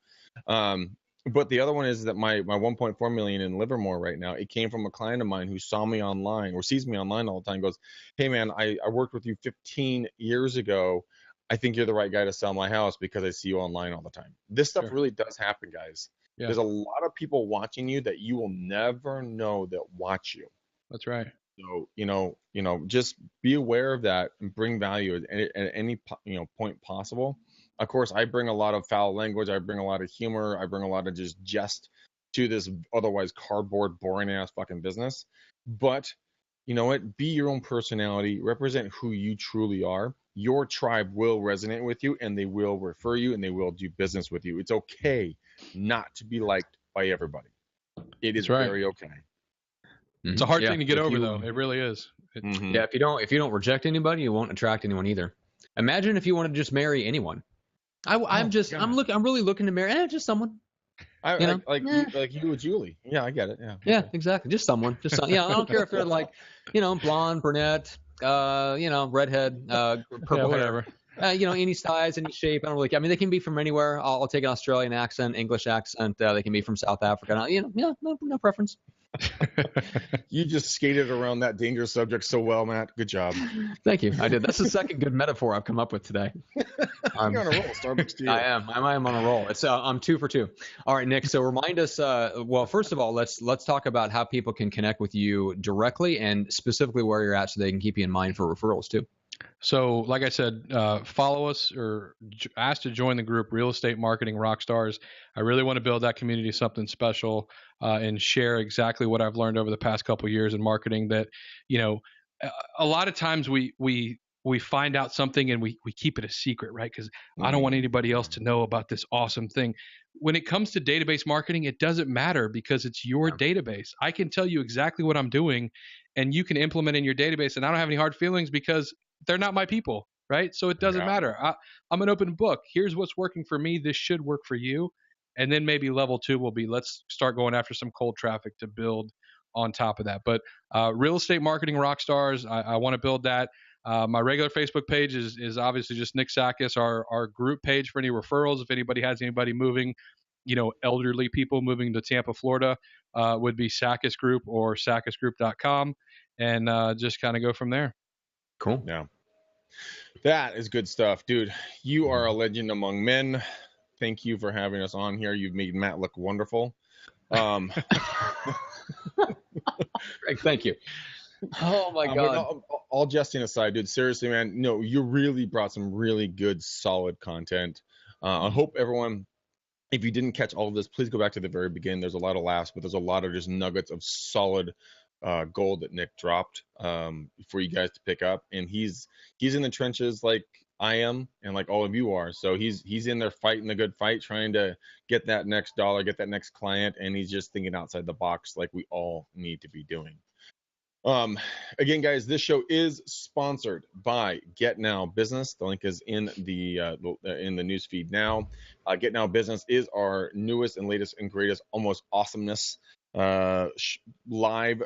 But the other one is that my 1.4 million in Livermore right now, it came from a client of mine who saw me online or sees me online all the time. Goes, hey man, I worked with you 15 years ago. I think you're the right guy to sell my house because I see you online all the time. This stuff really does happen, guys. Yeah. There's a lot of people watching you that you will never know that watch you. That's right. So, just be aware of that and bring value at any point possible. Of course, I bring a lot of foul language. I bring a lot of humor. I bring a lot of just jest to this otherwise cardboard, boring ass fucking business. But you know what? Be your own personality. Represent who you truly are. Your tribe will resonate with you, and they will refer you, and they will do business with you. It's okay not to be liked by everybody. It is very okay. It's a hard thing to get over, though. It really is. Yeah, if you don't reject anybody, you won't attract anyone either. Imagine if you wanted to just marry anyone. I'm really looking to marry just someone. Like you with Julie. Yeah, I get it. Yeah, exactly. Just someone. I don't care if they're like, blonde, brunette, redhead, purple hair. Any size, any shape. I don't really care. I mean, they can be from anywhere. I'll take an Australian accent, English accent. They can be from South Africa. No preference. You just skated around that dangerous subject so well, Matt. Good job. Thank you. I did. That's the second good metaphor I've come up with today. I'm on a roll. Starbucks to you. I am on a roll. It's I'm 2 for 2. All right, Nick. So remind us. Well, first of all, let's talk about how people can connect with you directly and specifically where you're at, so they can keep you in mind for referrals too. So, like I said, follow us or ask to join the group, Real Estate Marketing Rockstars. I really want to build that community something special and share exactly what I've learned over the past couple of years in marketing. That, a lot of times we find out something and we keep it a secret, right? Because I don't want anybody else to know about this awesome thing. When it comes to database marketing, it doesn't matter because it's your database. I can tell you exactly what I'm doing and you can implement in your database, and I don't have any hard feelings because they're not my people, right? So it doesn't matter. I'm an open book. Here's what's working for me. This should work for you. And then maybe level 2 will be, let's start going after some cold traffic to build on top of that. But Real Estate Marketing Rockstars, I want to build that. My regular Facebook page is obviously just Nick Sakkis. Our group page for any referrals, if anybody has anybody moving, elderly people moving to Tampa, Florida, would be Sakkis Group or sakkisgroup.com, and just kind of go from there. Cool. Yeah. That is good stuff, dude. You are a legend among men. Thank you for having us on here. You've made Matt look wonderful. Greg, thank you. Oh my God. All jesting aside, dude, seriously, man, you really brought some really good, solid content. I hope everyone, if you didn't catch all of this, please go back to the very beginning. There's a lot of laughs, but there's a lot of just nuggets of solid gold that Nick dropped for you guys to pick up. And he's in the trenches like I am and like all of you are. So he's in there fighting the good fight, trying to get that next dollar, get that next client, and he's just thinking outside the box like we all need to be doing. Again, guys, this show is sponsored by Get Now Business. The link is in the news feed now. Get Now Business is our newest and latest and greatest almost awesomeness live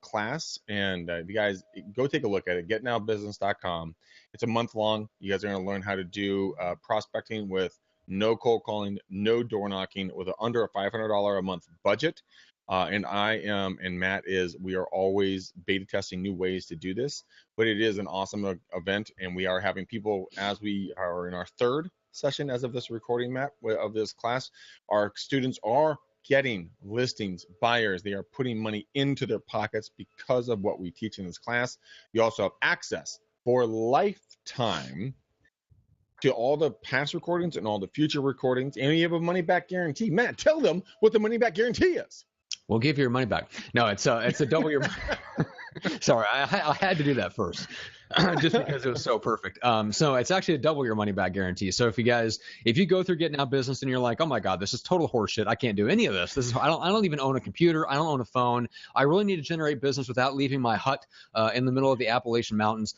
class, and you guys go take a look at it. getnowbusiness.com. It's a month long. You guys are going to learn how to do prospecting with no cold calling, no door knocking, with under a $500 a month budget. And I am, and Matt is, we are always beta testing new ways to do this, but it is an awesome event, and we are having people, as we are in our third session as of this recording, Matt, of this class. Our students are getting listings, buyers. They are putting money into their pockets because of what we teach in this class. You also have access for lifetime to all the past recordings and all the future recordings, and you have a money-back guarantee. Matt, tell them what the money-back guarantee is. We'll give you your money back. No, it's a double your. Sorry, I had to do that first, just because it was so perfect. So it's actually a double your money back guarantee. So if you go through Get Now Business and you're like, oh my God, this is total horseshit. I can't do any of this. I don't even own a computer. I don't own a phone. I really need to generate business without leaving my hut in the middle of the Appalachian Mountains.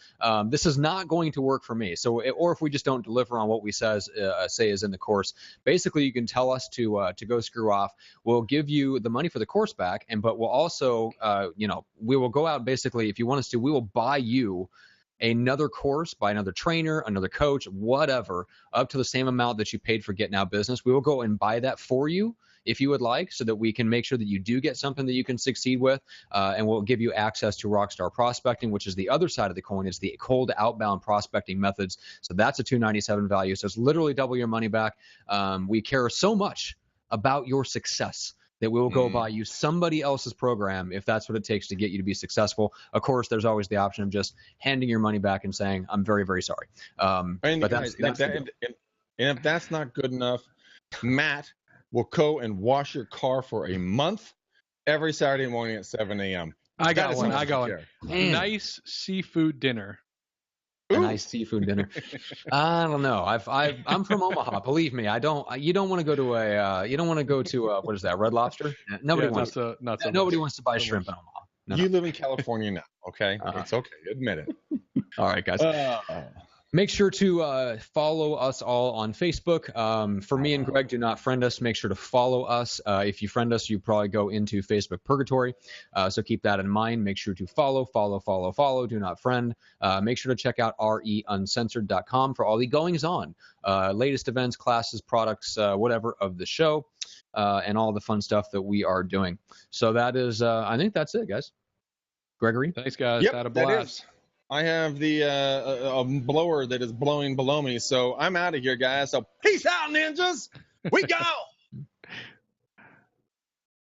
This is not going to work for me. So, or if we just don't deliver on what we say is in the course, basically you can tell us to go screw off. We'll give you the money for the course back, but we'll also, we will go out. Basically, if you want us to, we will buy you another course by another trainer, another coach, whatever, up to the same amount that you paid for Get Now Business. We will go and buy that for you if you would like, so that we can make sure that you do get something that you can succeed with, and we'll give you access to Rockstar Prospecting, which is the other side of the coin. It's the cold outbound prospecting methods. So that's a $297 value. So it's literally double your money back. We care so much about your success that we will go buy you somebody else's program if that's what it takes to get you to be successful. Of course, there's always the option of just handing your money back and saying, I'm very, very sorry. And if that's not good enough, Matt will go and wash your car for a month every Saturday morning at 7 a.m. I got one. Nice seafood dinner. A nice seafood dinner. I don't know. I'm from Omaha. Believe me, you don't want to go to what is that? Red Lobster? Nobody wants to buy shrimp in Omaha. No. You live in California now, okay? It's okay. Admit it. All right, guys. Make sure to follow us all on Facebook. For me and Greg, do not friend us. Make sure to follow us. If you friend us, you probably go into Facebook purgatory. So keep that in mind. Make sure to follow. Do not friend. Make sure to check out reuncensored.com for all the goings on, latest events, classes, products, whatever of the show, and all the fun stuff that we are doing. So that is, I think that's it, guys. Gregory? Thanks, guys. Yep, Had a that blast. is. I have the a blower that is blowing below me, so I'm out of here, guys. So peace out, ninjas. We go.